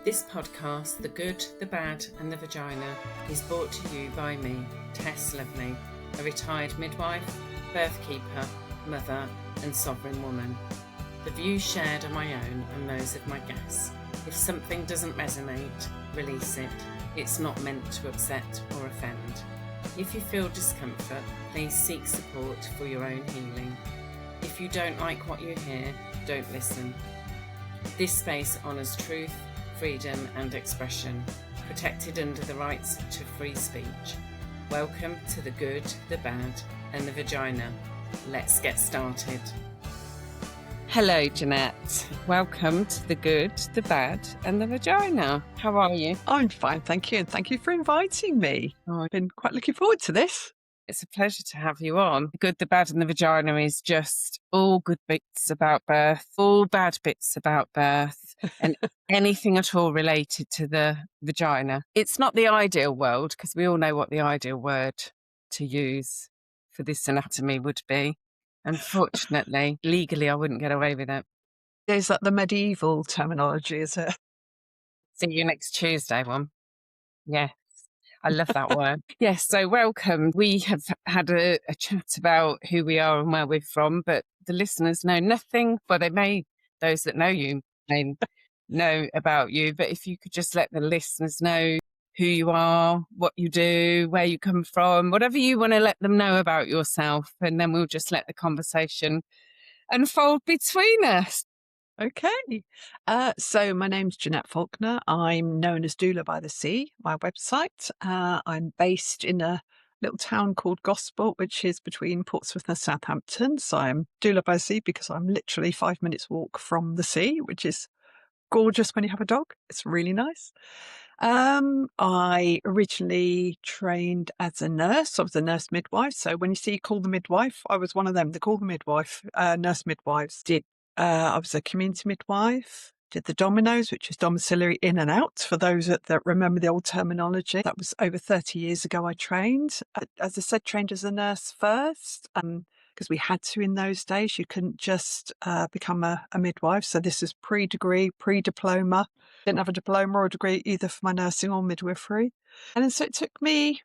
This podcast, The Good, The Bad and The Vagina, is brought to you by me, Tess Lovely, a retired midwife, birth keeper, mother and sovereign woman. The views shared are my own and those of my guests. If something doesn't resonate, release it. It's not meant to upset or offend. If you feel discomfort, please seek support for your own healing. If you don't like what you hear, don't listen. This space honours truth, freedom and expression, protected under the rights to free speech. Welcome to The Good, The Bad and The Vagina. Let's get started. Hello, Jeanette. Welcome to The Good, The Bad and The Vagina. How are you? I'm fine, thank you. And thank you for inviting me. I've been quite looking forward to this. It's a pleasure to have you on. The Good, The Bad and The Vagina is just all good bits about birth, all bad bits about birth, and anything at all related to the vagina. It's not the ideal world, because we all know what the ideal word to use for this anatomy would be. Unfortunately, legally, I wouldn't get away with it. Is that the medieval terminology, is it? See you next Tuesday, one. Yeah. I love that word. Yes, so welcome. We have had a chat about who we are and where we're from, but the listeners know nothing. Well, those that know you may know about you, but if you could just let the listeners know who you are, what you do, where you come from, whatever you want to let them know about yourself, and then we'll just let the conversation unfold between us. Okay. So my name's Jeanette Faulkner. I'm known as Doula by the Sea, my website. I'm based in a little town called Gosport, which is between Portsmouth and Southampton. So I'm Doula by the Sea because I'm literally 5 minutes walk from the sea, which is gorgeous when you have a dog. It's really nice. I originally trained as a nurse. I was a nurse midwife. So when you see Call the Midwife, I was one of them. They call the midwife, nurse midwives. I was a community midwife. Did the dominoes, which is domiciliary in and out, for those that remember the old terminology. That was over 30 years ago I trained. As I said, trained as a nurse first. Because we had to in those days. You couldn't just become a midwife. So this is pre-degree, pre-diploma. Didn't have a diploma or a degree either for my nursing or midwifery. And then so it took me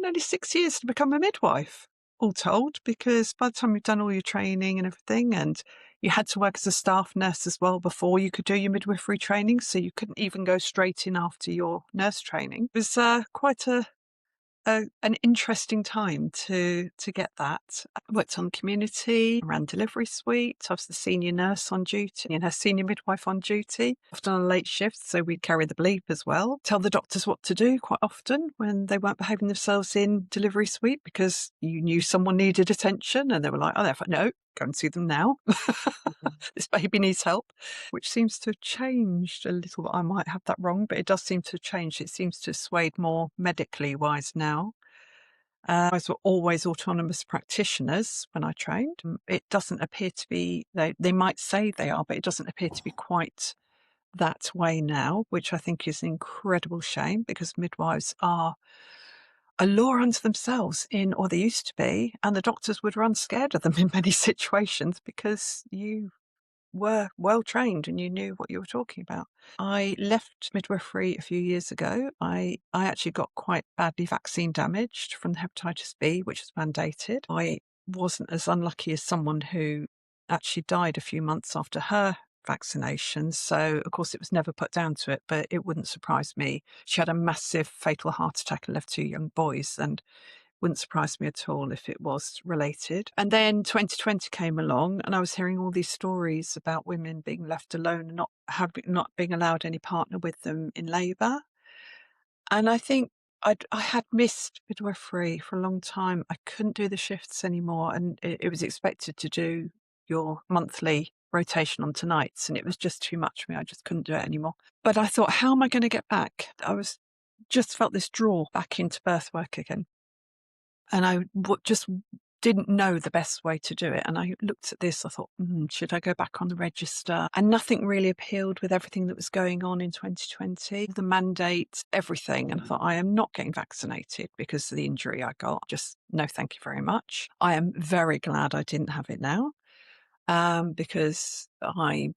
nearly 6 years to become a midwife, all told, because by the time you've done all your training and everything, and you had to work as a staff nurse as well before you could do your midwifery training. So you couldn't even go straight in after your nurse training. It was quite an interesting time to get that. I worked on the community, ran delivery suite. I was the senior nurse on duty and her senior midwife on duty, often on a late shift, so we'd carry the bleep as well. Tell the doctors what to do quite often when they weren't behaving themselves in delivery suite because you knew someone needed attention and they were like, oh, no, go and see them now. This baby needs help, which seems to have changed a little. I might have that wrong, but it does seem to have changed. It seems to have swayed more medically wise now. Guys were always autonomous practitioners when I trained. It doesn't appear to be, they might say they are, but it doesn't appear to be quite that way now, which I think is an incredible shame because midwives are a law unto themselves or they used to be, and the doctors would run scared of them in many situations because you were well trained and you knew what you were talking about. I left midwifery a few years ago. I actually got quite badly vaccine damaged from the hepatitis B, which was mandated. I wasn't as unlucky as someone who actually died a few months after her vaccination. So, of course, it was never put down to it, but it wouldn't surprise me. She had a massive fatal heart attack and left two young boys, and wouldn't surprise me at all if it was related. And then 2020 came along and I was hearing all these stories about women being left alone and not being allowed any partner with them in labour. And I think I had missed midwifery for a long time. I couldn't do the shifts anymore, and it was expected to do your monthly rotation on nights, and it was just too much for me. I just couldn't do it anymore. But I thought, how am I going to get back? Just felt this draw back into birth work again. And I just didn't know the best way to do it. And I looked at this, I thought, should I go back on the register? And nothing really appealed with everything that was going on in 2020, the mandate, everything. And I thought, I am not getting vaccinated because of the injury I got. Just no, thank you very much. I am very glad I didn't have it now because I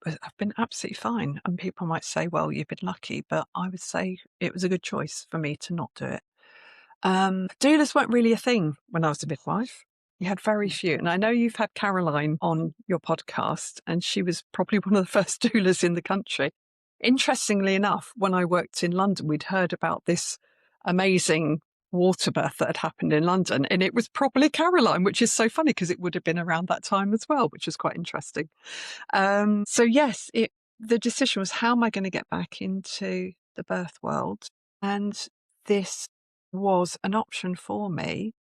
I've been absolutely fine. And people might say, well, you've been lucky, but I would say it was a good choice for me to not do it. Doulas weren't really a thing when I was a midwife. You had very few. And I know you've had Caroline on your podcast, and she was probably one of the first doulas in the country. Interestingly enough, when I worked in London, we'd heard about this amazing water birth that had happened in London, and it was probably Caroline, which is so funny because it would have been around that time as well, which was quite interesting. So yes, the decision was, how am I going to get back into the birth world? And this was an option for me.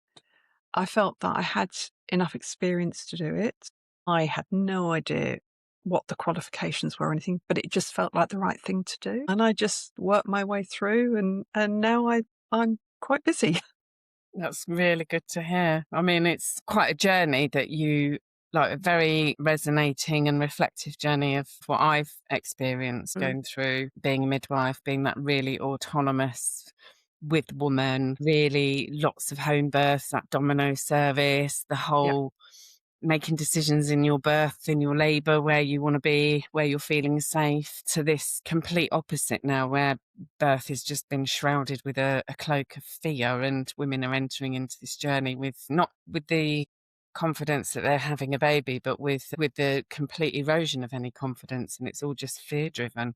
I felt that I had enough experience to do it. I had no idea what the qualifications were or anything, but it just felt like the right thing to do. And I just worked my way through, and now I'm quite busy. That's really good to hear. I mean, it's quite a journey that you like, a very resonating and reflective journey of what I've experienced going through being a midwife, being that really autonomous with woman, really lots of home births, that domino service, the Yeah. whole making decisions in your birth, in your labour, where you want to be, where you're feeling safe, to this complete opposite now, where birth has just been shrouded with a cloak of fear, and women are entering into this journey with not with the confidence that they're having a baby, but with the complete erosion of any confidence, and it's all just fear driven.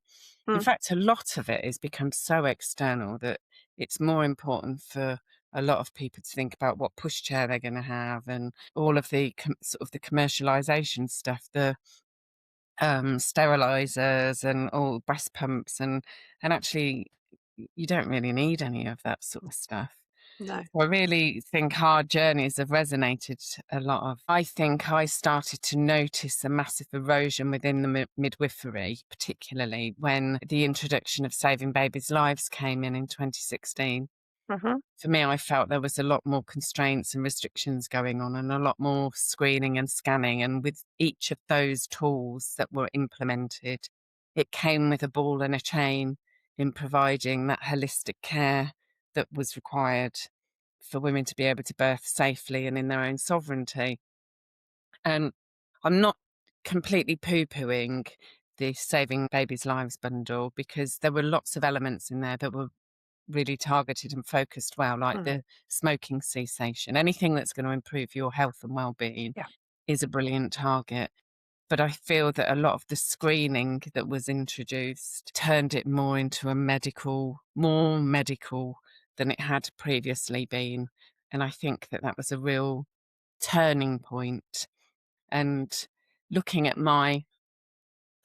In fact, a lot of it has become so external that it's more important for a lot of people to think about what pushchair they're going to have, and all of the sort of the commercialization stuff, the sterilizers and all breast pumps, and actually you don't really need any of that sort of stuff. No. I really think hard journeys have resonated a lot of. I think I started to notice a massive erosion within the midwifery, particularly when the introduction of Saving Babies' Lives came in 2016. For me, I felt there was a lot more constraints and restrictions going on, and a lot more screening and scanning. And with each of those tools that were implemented, it came with a ball and a chain in providing that holistic care that was required for women to be able to birth safely and in their own sovereignty. And I'm not completely poo-pooing the Saving Babies' Lives bundle, because there were lots of elements in there that were really targeted and focused well, like the smoking cessation. Anything that's going to improve your health and well-being Yeah. is a brilliant target. But I feel that a lot of the screening that was introduced turned it more into more medical than it had previously been. And I think that that was a real turning point. And looking at my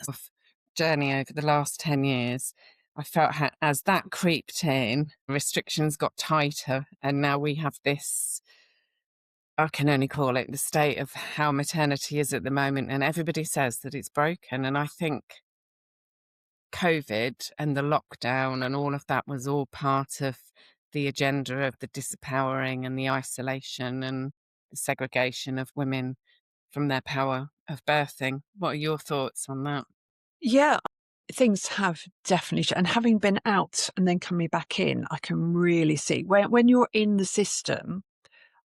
sort of journey over the last 10 years, I felt as that creeped in, restrictions got tighter, and now we have this, I can only call it the state of how maternity is at the moment, and everybody says that it's broken. And I think COVID and the lockdown and all of that was all part of the agenda of the disempowering and the isolation and the segregation of women from their power of birthing. What are your thoughts on that? Yeah, things have definitely and having been out and then coming back in, I can really see when you're in the system,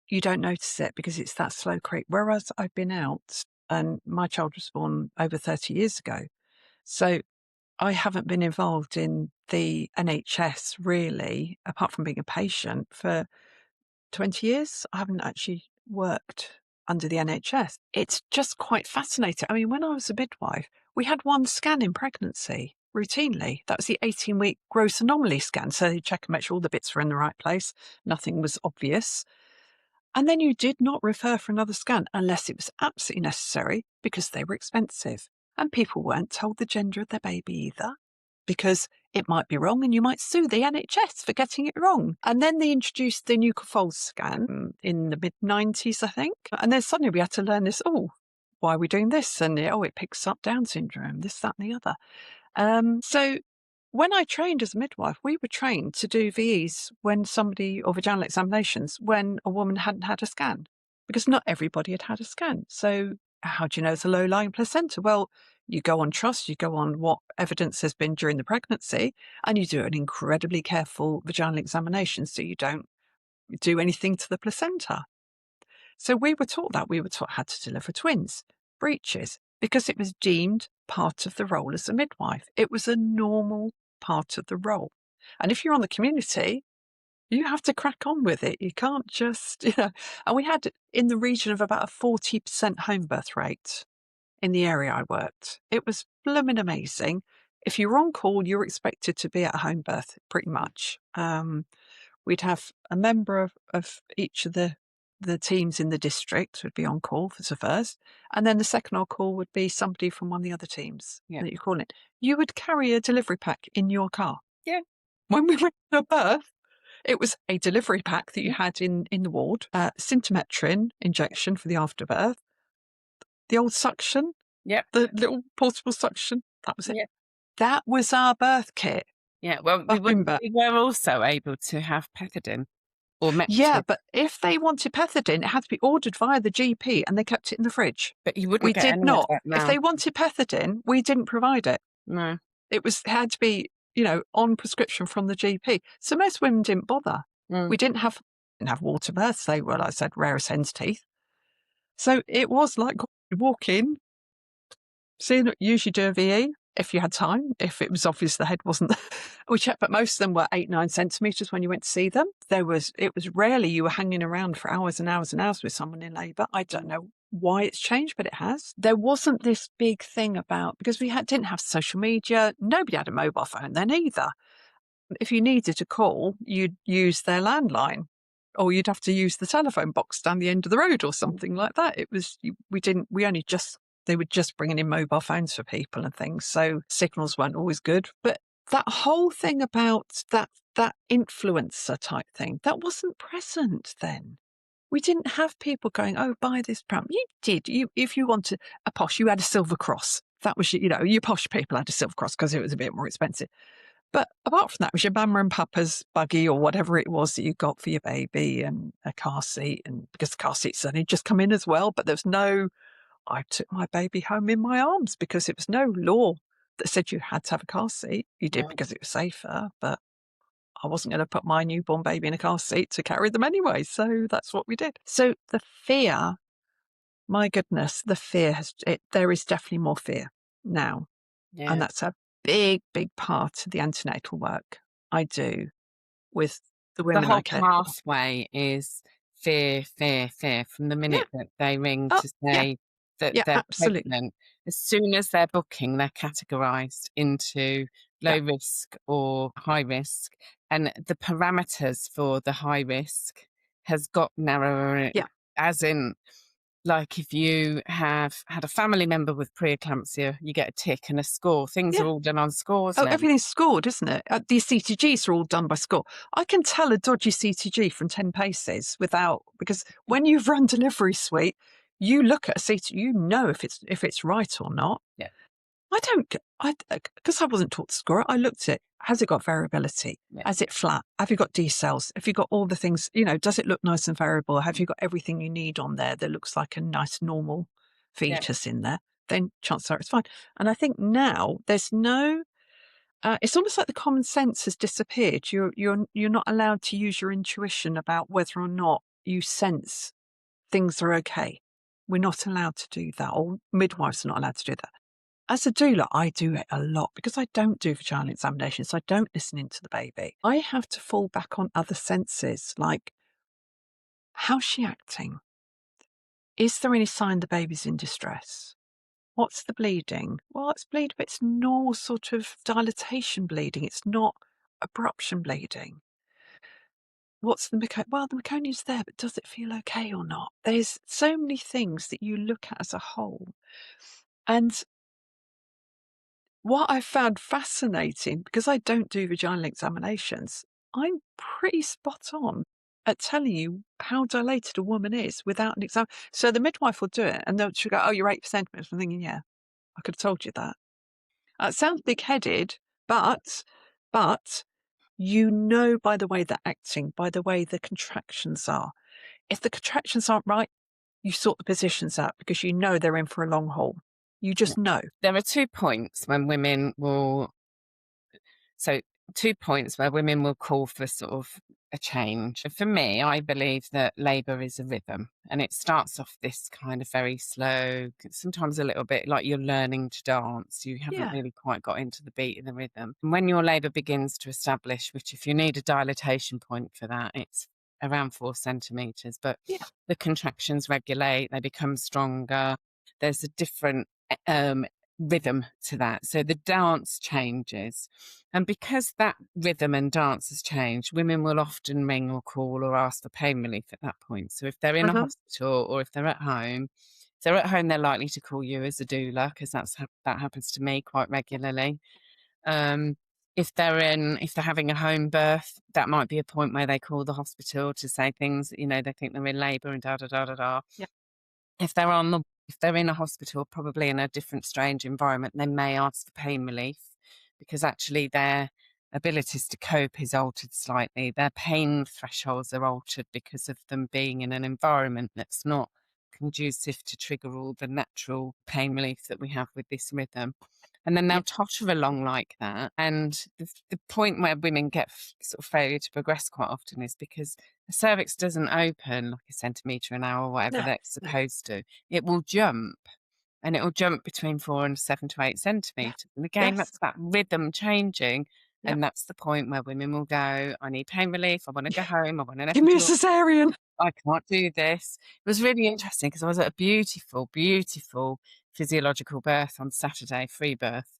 you don't notice it because it's that slow creep. Whereas I've been out, and my child was born over 30 years ago. So I haven't been involved in the NHS really, apart from being a patient, for 20 years. I haven't actually worked under the NHS. It's just quite fascinating. I mean, when I was a midwife, we had one scan in pregnancy routinely. That was the 18-week gross anomaly scan. So they check and make sure all the bits were in the right place. Nothing was obvious. And then you did not refer for another scan unless it was absolutely necessary, because they were expensive. And people weren't told the gender of their baby either, because it might be wrong and you might sue the NHS for getting it wrong. And then they introduced the nuchal fold scan in the mid-90s, I think. And then suddenly we had to learn this, why are we doing this? And it picks up Down syndrome, this, that, and the other. So when I trained as a midwife, we were trained to do VEs or vaginal examinations, when a woman hadn't had a scan, because not everybody had had a scan. So how do you know it's a low-lying placenta? Well, you go on trust, you go on what evidence has been during the pregnancy, and you do an incredibly careful vaginal examination so you don't do anything to the placenta. So we were taught that. We were taught how to deliver twins, breeches, because it was deemed part of the role as a midwife. It was a normal part of the role. And if you're on the community, you have to crack on with it. You can't just, and we had in the region of about a 40% home birth rate in the area I worked. It was blooming amazing. If you were on call, you were expected to be at a home birth pretty much. We'd have a member of each of the teams in the district would be on call for the first, and then the second on call would be somebody from one of the other teams Yeah. that you're calling. You would carry a delivery pack in your car. Yeah. When we went to birth, it was a delivery pack that you had in the ward, symptometrin injection for the afterbirth, the old suction, Yep. the little portable suction. That was it. Yep. That was our birth kit. Yeah. Well, we were also able to have pethidine or Metrin. Yeah, but if they wanted pethidine, it had to be ordered via the GP and they kept it in the fridge. But you wouldn't We get did any not. of that now. If they wanted pethidine, we didn't provide it. No. It had to be, on prescription from the GP. So most women didn't bother. We didn't have water births. They were, like I said, rare as hen's teeth. So it was like walk in, usually do a VE if you had time. If it was obvious the head wasn't, we checked, but most of them were 8-9 centimetres when you went to see them. It was rarely you were hanging around for hours and hours and hours with someone in labour. I don't know why it's changed, but it has. There wasn't this big thing about, because we didn't have social media. Nobody had a mobile phone then either. If you needed to call, you'd use their landline, or you'd have to use the telephone box down the end of the road or something like that. It was, they were just bringing in mobile phones for people and things. So signals weren't always good. But that whole thing about that influencer type thing, that wasn't present then. We didn't have people going, oh, buy this pram. You did. If you wanted a posh, you had a silver cross. That was, your posh people had a silver cross because it was a bit more expensive. But apart from that, it was your mama and papa's buggy or whatever it was that you got for your baby, and a car seat. And because the car seats only just come in as well, but there's no, I took my baby home in my arms because it was no law that said you had to have a car seat. You did because it was safer, but I wasn't going to put my newborn baby in a car seat to carry them anyway. So that's what we did. So the fear, my goodness, the fear there is definitely more fear now. Yeah. And that's a big, big part of the antenatal work I do with the women. The whole pathway is fear, fear, fear from the minute that they ring to say that they're absolutely pregnant. As soon as they're booking, they're categorised into low risk or high risk, and the parameters for the high risk has got narrower. As in, like if you have had a family member with preeclampsia, you get a tick and a score. Things are all done on scores now. Everything's scored, isn't it? These CTGs are all done by score. I can tell a dodgy CTG from 10 paces because when you've run delivery suite, you look at a CTG, you know if it's right or not. Yeah. Because I wasn't taught to score it, I looked at it. Has it got variability? Yeah. Is it flat? Have you got decels? Have you got all the things, does it look nice and variable? Have you got everything you need on there that looks like a nice normal fetus in there? Then chances are it's fine. And I think now there's no, it's almost like the common sense has disappeared. You're not allowed to use your intuition about whether or not you sense things are okay. We're not allowed to do that, or midwives are not allowed to do that. As a doula, I do it a lot because I don't do vaginal examinations. So I don't listen into the baby. I have to fall back on other senses, like how's she acting? Is there any sign the baby's in distress? What's the bleeding? Well, it's bleeding, but it's normal sort of dilatation bleeding. It's not abruption bleeding. What's the meconium? Well, the meconium's there, but does it feel okay or not? There's so many things that you look at as a whole. And what I found fascinating, because I don't do vaginal examinations, I'm pretty spot on at telling you how dilated a woman is without an exam. So the midwife will do it and she'll go, oh, you're 8 centimetres. I'm thinking, yeah, I could have told you that. It sounds big-headed, but you know by the way they're acting, by the way the contractions are. If the contractions aren't right, you sort the positions out because you know they're in for a long haul. You just know. There are 2 points when women will... So 2 points where women will call for sort of a change. For me, I believe that labour is a rhythm, and it starts off this kind of very slow, sometimes a little bit like you're learning to dance. You haven't Yeah. really quite got into the beat of the rhythm. And when your labour begins to establish, which if you need a dilatation point for that, it's around 4 centimetres, but Yeah. the contractions regulate, they become stronger. There's a different rhythm to that. So the dance changes. And because that rhythm and dance has changed, women will often ring or call or ask for pain relief at that point. So if they're in a Uh-huh. hospital or if they're at home, if they're at home, they're likely to call you as a doula, because that happens to me quite regularly. If they're having a home birth, that might be a point where they call the hospital to say things, they think they're in labour and da da da da da. Yeah. If they're in a hospital, probably in a different strange environment, they may ask for pain relief, because actually their abilities to cope is altered slightly. Their pain thresholds are altered because of them being in an environment that's not conducive to trigger all the natural pain relief that we have with this rhythm. And then Yeah. they'll totter along like that. And the point where women get sort of failure to progress quite often is because the cervix doesn't open like a centimetre an hour or whatever No. that's No. supposed to. It will jump, and it will jump between 4 and 7 to 8 Yeah. centimetres. And again, Yes. that's that rhythm changing. Yeah. And that's the point where women will go, I need pain relief. I want to go home. I want an Give me a epidural. cesarean. I can't do this. It was really interesting because I was at a beautiful, beautiful physiological birth on Saturday, free birth.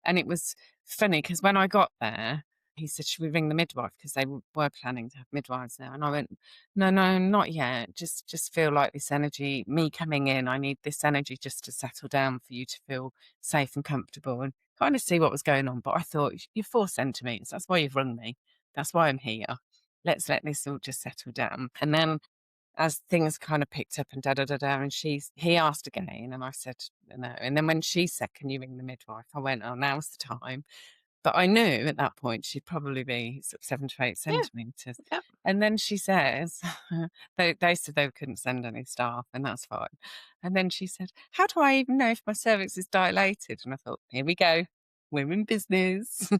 And it was funny because when I got there, he said, should we ring the midwife? Because they were planning to have midwives now. And I went, no, not yet. Just feel like this energy, me coming in, I need this energy just to settle down for you to feel safe and comfortable and kind of see what was going on. But I thought, you're 4 centimetres. That's why you've rung me. That's why I'm here. Let's let this all just settle down. And then as things kind of picked up and da da da da, and he asked again, and I said no. And then when she said, "Can you ring the midwife?" I went, "Oh, now's the time." But I knew at that point she'd probably be sort of 7 to 8 Yeah. centimetres. Yeah. And then she says, they said they couldn't send any staff, and that's fine. And then she said, "How do I even know if my cervix is dilated?" And I thought, here we go, we're in business.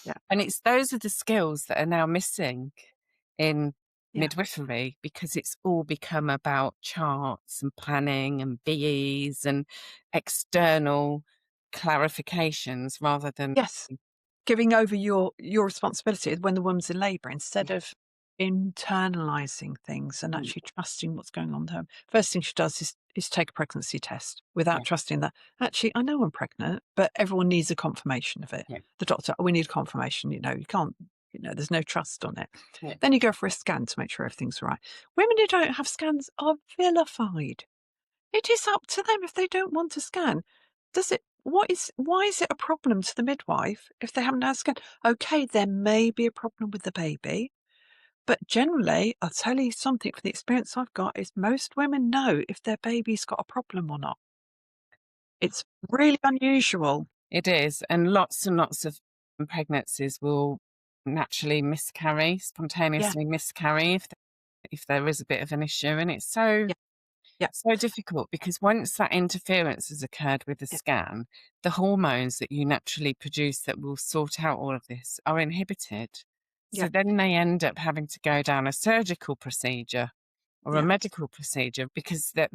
Yeah. And those are the skills that are now missing in Yeah. midwifery, because it's all become about charts and planning and BEs and external clarifications rather than Yes. Giving over your responsibility when the woman's in labour instead of internalizing things and Mm, actually trusting what's going on there. First thing she does is take a pregnancy test yeah, without trusting that. Actually, I know I'm pregnant, but everyone needs a confirmation of it. yeah, The doctor, "Oh, we need confirmation. You can't. There's no trust on it." yeah. Then you go for a scan to make sure everything's right. Women who don't have scans are vilified. It is up to them if they don't want a scan. Why is it a problem to the midwife if they haven't had a scan? Okay, there may be a problem with the baby, but generally, I'll tell you something from the experience I've got is most women know if their baby's got a problem or not. It's really unusual. It is, and lots of pregnancies will naturally miscarry, Yeah, spontaneously miscarry if there is a bit of an issue, and it's so yeah, yeah, so difficult because once that interference has occurred with the yeah, scan, the hormones that you naturally produce that will sort out all of this are inhibited. yeah, So then they end up having to go down a surgical procedure or a yeah. medical procedure because the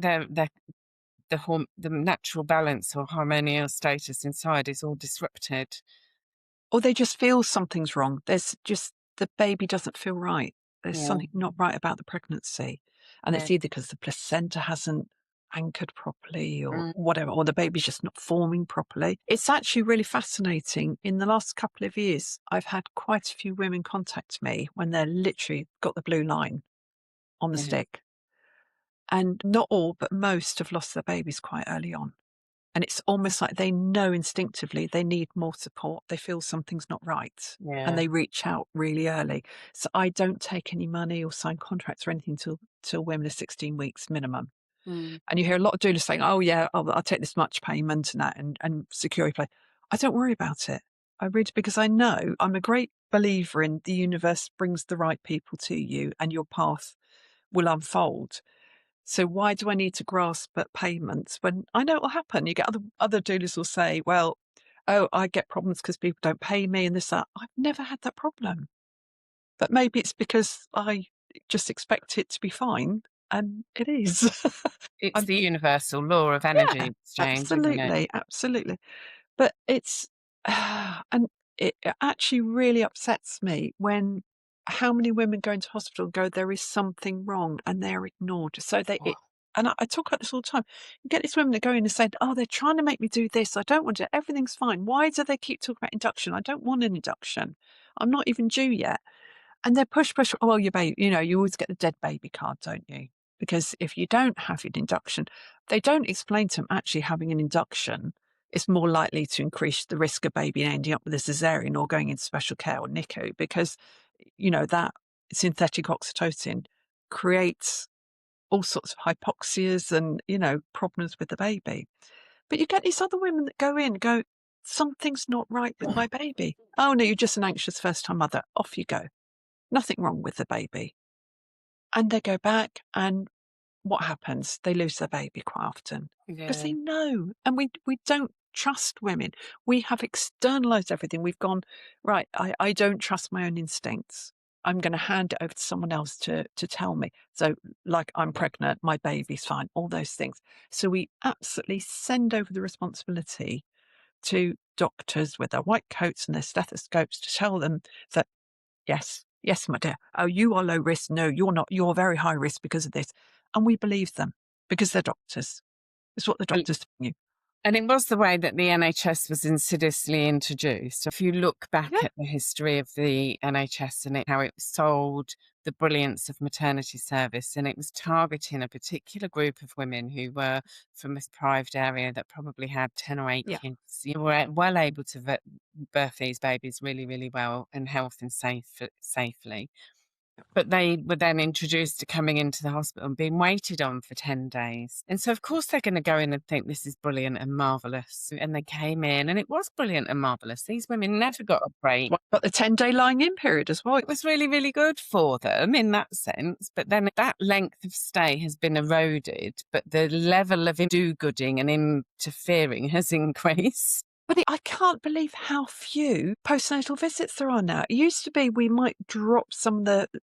natural balance or hormonal status inside is all disrupted. Or they just feel something's wrong. There's just the baby doesn't feel right. There's Yeah, something not right about the pregnancy. And yeah. it's either because the placenta hasn't anchored properly or Mm, whatever, or the baby's just not forming properly. It's actually really fascinating. In the last couple of years, I've had quite a few women contact me when they're literally got the blue line on the yeah, stick. And not all, but most have lost their babies quite early on. And it's almost like they know instinctively they need more support. They feel something's not right and yeah. they reach out really early. So I don't take any money or sign contracts or anything till women are 16 weeks minimum. Mm, And you hear a lot of doulas saying, "Oh yeah, I'll take this much payment and that and security play." I don't worry about it. I read because I know I'm a great believer in the universe brings the right people to you and your path will unfold. So why do I need to grasp at payments when I know it will happen? You get other doulas will say, "Well, oh, I get problems because people don't pay me and this, that." I've never had that problem. But maybe it's because I just expect it to be fine, and it is. It's I'm, the universal law of yeah, energy exchange, isn't it? absolutely, absolutely. But it's and it actually really upsets me when how many women go into hospital and go, there is something wrong, and they're ignored. So and I talk about this all the time. You get these women that go in and say, oh, they're trying to make me do this. I don't want to. Everything's fine. Why do they keep talking about induction? I don't want an induction. I'm not even due yet. And they're push. Oh, well, your baby, you always get the dead baby card, don't you? Because if you don't have an induction, they don't explain to them actually having an induction is more likely to increase the risk of baby ending up with a cesarean or going into special care or NICU because, that synthetic oxytocin creates all sorts of hypoxias and, problems with the baby. But you get these other women that go in and go, something's not right with my baby. Oh, no, you're just an anxious first-time mother. Off you go. Nothing wrong with the baby. And they go back and what happens? They lose their baby quite often because Yeah. they know. And we don't trust women. We have externalized everything. We've gone, right, I don't trust my own instincts. I'm going to hand it over to someone else to tell me. So, like, I'm pregnant, my baby's fine, all those things. So, we absolutely send over the responsibility to doctors with their white coats and their stethoscopes to tell them that yes, yes, my dear. Oh, you are low risk. No, you're not. You're very high risk because of this. And we believe them because they're doctors. It's what the Well, doctors tell you. and it was the way that the NHS was insidiously introduced. If you look back Yeah. at the history of the NHS and how it sold the brilliance of maternity service, and it was targeting a particular group of women who were from a deprived area that probably had 10 or 8 Yeah. kids. You were well able to birth these babies really, really well and health and safely. But they were then introduced to coming into the hospital and being waited on for 10 days. And so, of course, they're going to go in and think this is brilliant and marvellous. And they came in and it was brilliant and marvellous. These women never got a break. Got the 10-day lying in period as well. It was really, really good for them in that sense. But then that length of stay has been eroded, but the level of do-gooding and interfering has increased. But I can't believe how few postnatal visits there are now. It used to be we might drop some of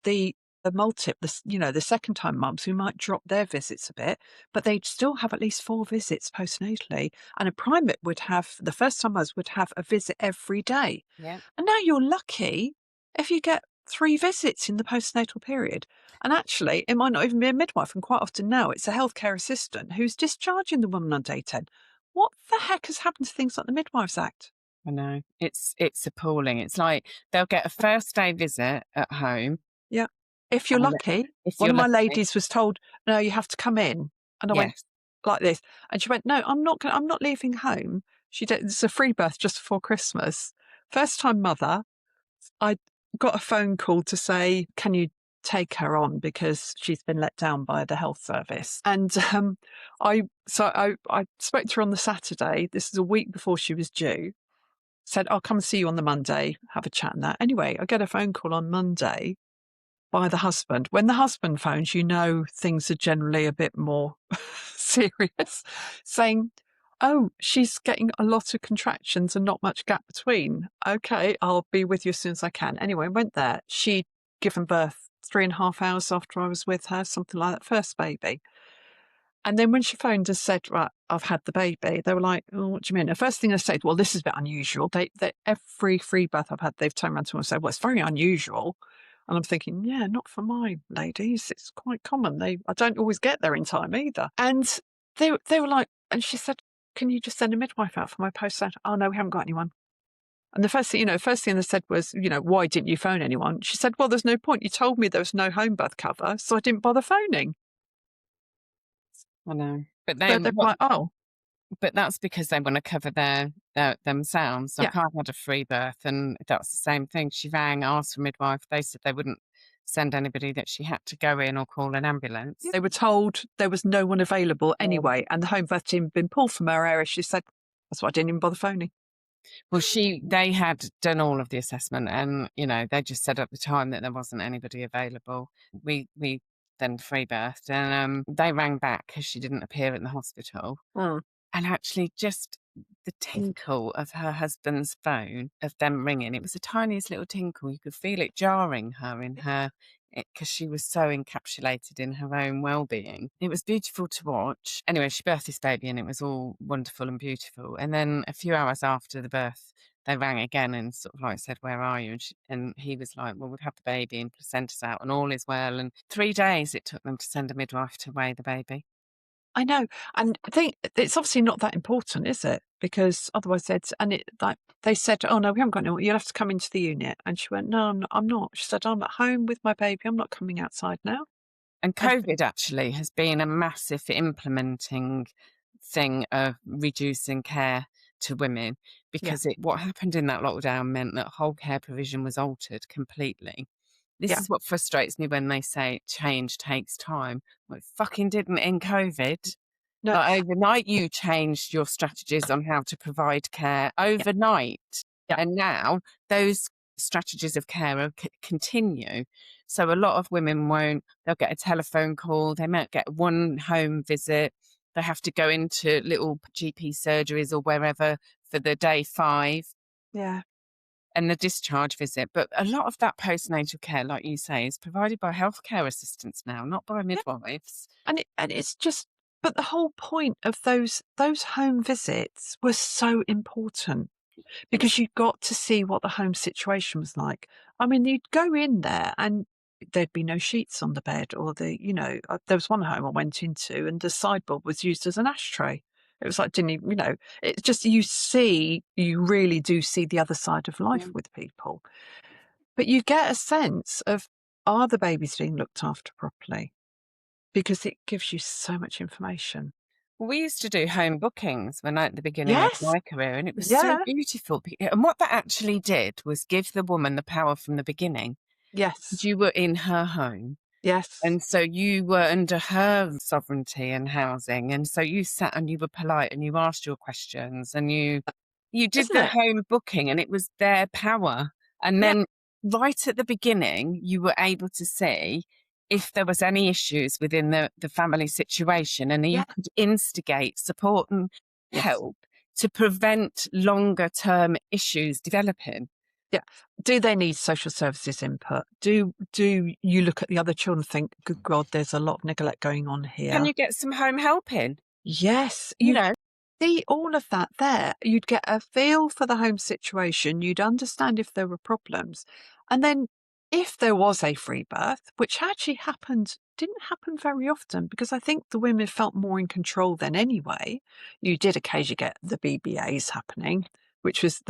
the the second time mums, we might drop their visits a bit, but they'd still have at least 4 visits postnatally. And a primate would have, the first time mums would have a visit every day. Yeah. And now you're lucky if you get 3 visits in the postnatal period. And actually, it might not even be a midwife. And quite often now it's a healthcare assistant who's discharging the woman on day 10. What the heck has happened to things like the Midwives Act? I know. It's appalling. It's like they'll get a first day visit at home. Yeah. If you're And lucky, if one you're of my lucky. ladies was told, no, you have to come in. And I went Yes. like this. And she went, no, I'm not leaving home. It's a free birth just before Christmas. First time mother, I got a phone call to say, can you take her on because she's been let down by the health service. And I spoke to her on the Saturday. This is a week before she was due. Said, I'll come and see you on the Monday, have a chat and that. Anyway, I get a phone call on Monday by the husband. When the husband phones, things are generally a bit more serious, saying, oh, she's getting a lot of contractions and not much gap between. Okay, I'll be with you as soon as I can. Anyway, went there. She'd given birth 3.5 hours after I was with her, something like that, first baby. And then when she phoned and said, right, I've had the baby, they were like, oh, what do you mean? The first thing they said, well, this is a bit unusual. They every free birth I've had, they've turned around to me and said, well, it's very unusual. And I'm thinking, yeah, not for my ladies. It's quite common. I don't always get there in time either. And they were like, and she said, can you just send a midwife out for my postnatal? Oh, no, we haven't got anyone. And the first thing they said was, why didn't you phone anyone? She said, well, there's no point. You told me there was no home birth cover, so I didn't bother phoning. I know. But So they're like, oh. But that's because they want to cover their themselves. Like, Yeah. I had a free birth and that's the same thing. She rang, asked for a midwife. They said they wouldn't send anybody, that she had to go in or call an ambulance. They were told there was no one available anyway, and the home birth team had been pulled from her area. She said, that's why I didn't even bother phoning. Well, they had done all of the assessment and, they just said at the time that there wasn't anybody available. We then free birthed and they rang back because she didn't appear in the hospital. Mm. And actually just the tinkle of her husband's phone, of them ringing. It was the tiniest little tinkle. You could feel it jarring her in her, because she was so encapsulated in her own well-being. It was beautiful to watch. Anyway, she birthed this baby and it was all wonderful and beautiful. And then a few hours after the birth, they rang again and sort of like said, "Where are you?" And he was like, "Well, we've had the baby and placenta's out and all is well." And 3 days it took them to send a midwife to weigh the baby. I know, and I think it's obviously not that important, is it? Because otherwise they said, "Oh no, we haven't got anyone. You'll have to come into the unit." And she went, "No, I'm not." She said, "I'm at home with my baby. I'm not coming outside now." And And COVID actually has been a massive implementing thing of reducing care to women, yeah, because what happened in that lockdown meant that whole care provision was altered completely. This yeah, is what frustrates me when they say change takes time. Well, it fucking didn't in COVID. no, Like overnight, you changed your strategies on how to provide care yeah, overnight. yeah, And now those strategies of care continue. So a lot of women they'll get a telephone call, they might get one home visit, they have to go into little GP surgeries or wherever for the day 5 yeah. and the discharge visit. But a lot of that postnatal care, like you say, is provided by healthcare assistants now, not by midwives. And it's just, but the whole point of those home visits was so important because you got to see what the home situation was like. I mean, you'd go in there and there'd be no sheets on the bed, or there was one home I went into and the sideboard was used as an ashtray. It was like, didn't even, it's just you really do see the other side of life Mm. with people. But you get a sense of, are the babies being looked after properly? Because it gives you so much information. We used to do home bookings when at the beginning of Yes. my career, and it was so Yeah. beautiful. And what that actually did was give the woman the power from the beginning. Yes. You were in her home. Yes. And so you were under her sovereignty and housing. And so you sat and you were polite and you asked your questions and you did Isn't the it? home booking, and it was their power. And Yeah. then right at the beginning, you were able to see if there was any issues within the family situation, and you Yeah. could instigate support and Yes. help to prevent longer term issues developing. Yeah. Do they need social services input? Do you look at the other children and think, good God, there's a lot of neglect going on Can here? you get some home help in? Yes. You You know, see all of that there. You'd get a feel for the home situation. You'd understand if there were problems. And then if there was a free birth, which actually didn't happen very often because I think the women felt more in control then anyway. You did occasionally get the BBAs happening, which was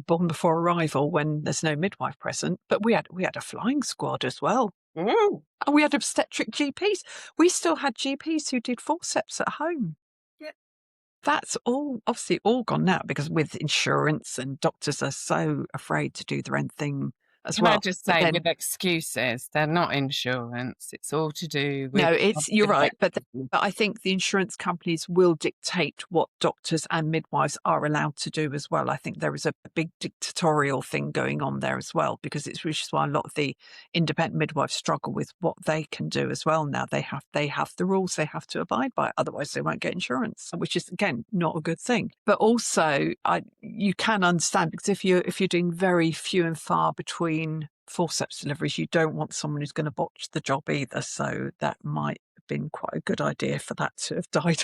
born before arrival when there's no midwife present. But we had a flying squad as well. mm, And we had obstetric GPs. We still had GPs who did forceps at home. yeah. That's all obviously all gone now because with insurance and doctors are so afraid to do their own thing as Can I well. just But say, then with excuses, they're not insurance. It's all to do with no, you're trusted right, but electricity. I think the insurance companies will dictate what doctors and midwives are allowed to do as well. I think there is a big dictatorial thing going on there as well, because which is why a lot of the independent midwives struggle with what they can do as well. Now they have the rules they have to abide by, otherwise they won't get insurance, which is again not a good thing. But also, you can understand, because if you're doing very few and far between forceps deliveries, you don't want someone who's going to botch the job either. So that might have been quite a good idea for that to have died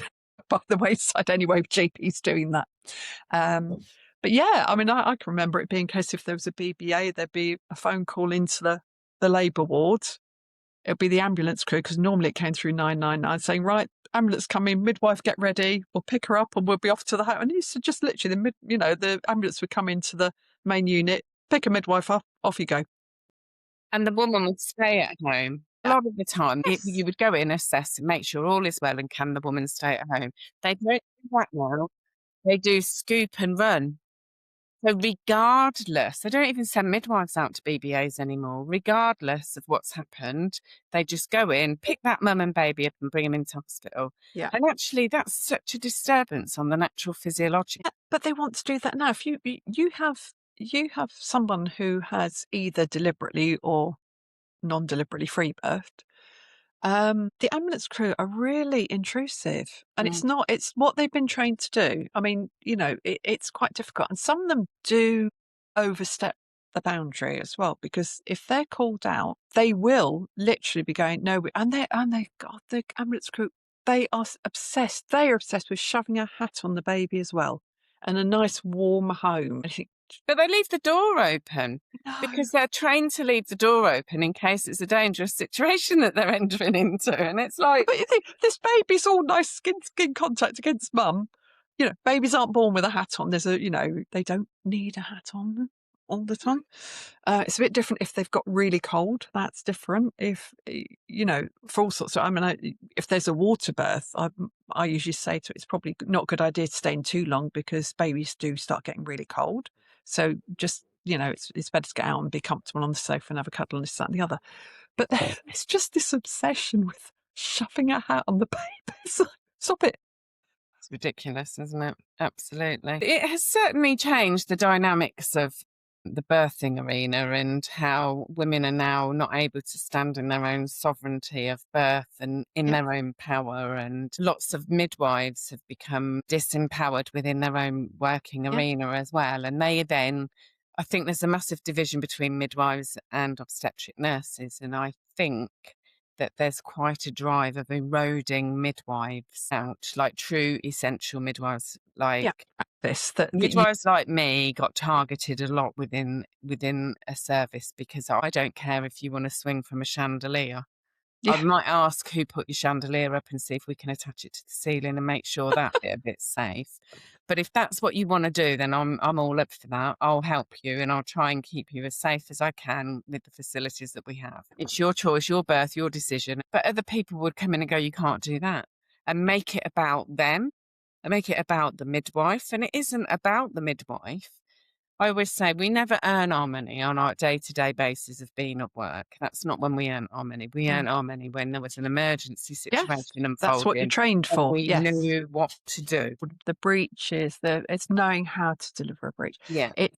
by the wayside anyway, with GPs doing that. But yeah, I mean, I can remember it being a case if there was a BBA, there'd be a phone call into the labour ward. It'd be the ambulance crew, because normally it came through 999 saying, right, ambulance coming, midwife get ready, we'll pick her up and we'll be off to the house. And it's just literally the ambulance would come into the main unit, pick a midwife up, off you go. And the woman would stay at home. A Yeah. lot of the time, Yes. you would go in, assess, and make sure all is well, and can the woman stay at home? They don't do that now. They do scoop and run. So regardless, they don't even send midwives out to BBAs anymore. Regardless of what's happened, they just go in, pick that mum and baby up and bring them into hospital. Yeah. And actually, that's such a disturbance on the natural physiological. Yeah, but they want to do that now. If you have someone who has either deliberately or non-deliberately free birthed, The ambulance crew are really intrusive, and it's what they've been trained to do. I mean, it's quite difficult, and some of them do overstep the boundary as well, because if they're called out, they will literally be going, no, God, the ambulance crew, they are obsessed. They are obsessed with shoving a hat on the baby as well, and a nice warm home. I think, But they leave the door open no. because they're trained to leave the door open in case it's a dangerous situation that they're entering into. And it's like, But you think, this baby's all nice skin contact against mum. Babies aren't born with a hat on. They don't need a hat on all the time. It's a bit different if they've got really cold. That's different. If, for all sorts of, if there's a water birth, I usually say to it, it's probably not a good idea to stay in too long because babies do start getting really cold. So just, it's better to get out and be comfortable on the sofa and have a cuddle and this, that and the other. But it's just this obsession with shoving a hat on the baby. Stop it. it's ridiculous, isn't it? Absolutely. It has certainly changed the dynamics of the birthing arena and how women are now not able to stand in their own sovereignty of birth and in their own power. And lots of midwives have become disempowered within their own working arena as well. And they then, I think there's a massive division between midwives and obstetric nurses. And I think that there's quite a drive of eroding midwives out, like true essential midwives, like midwives like me got targeted a lot within a service because I don't care if you want to swing from a chandelier. I might ask who put your chandelier up and see if we can attach it to the ceiling and make sure that bit's safe. But if that's what you want to do, then I'm all up for that. I'll help you and I'll try and keep you as safe as I can with the facilities that we have. It's your choice, your birth, your decision. But other people would come in and go, you can't do that, and make it about them and make it about the midwife. And it isn't about the midwife. I always say we never earn our money on our day-to-day basis of being at work. That's not when we earn our money. We earn our money when there was an emergency situation unfolding. That's what you're trained for. We knew what to do. The breaches, it's knowing how to deliver a breach. Yeah. It's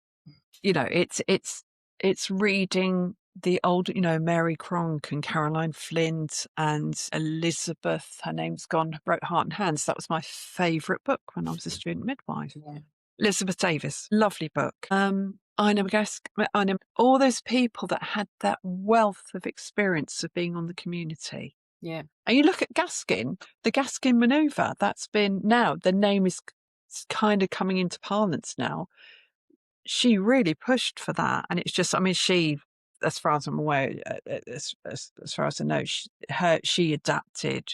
reading the old, Mary Cronk and Caroline Flint and Elizabeth, her name's gone, wrote Heart and Hands. That was my favourite book when I was a student midwife. Yeah. Elizabeth Davis, lovely book. All those people that had that wealth of experience of being on the community. Yeah. And you look at Gaskin, the Gaskin manoeuvre, that's been now, the name is kind of coming into parlance now. She really pushed for that. And it's just, she, as far as I'm aware, as far as I know, she adapted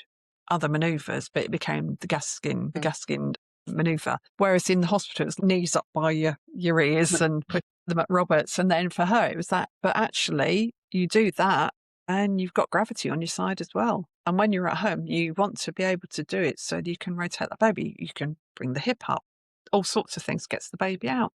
other manoeuvres, but it became the Gaskin manoeuvre. Whereas in the hospital, it was knees up by your ears and put them at Roberts. And then for her, it was that. But actually, you do that and you've got gravity on your side as well. And when you're at home, you want to be able to do it so that you can rotate the baby. You can bring the hip up. All sorts of things gets the baby out.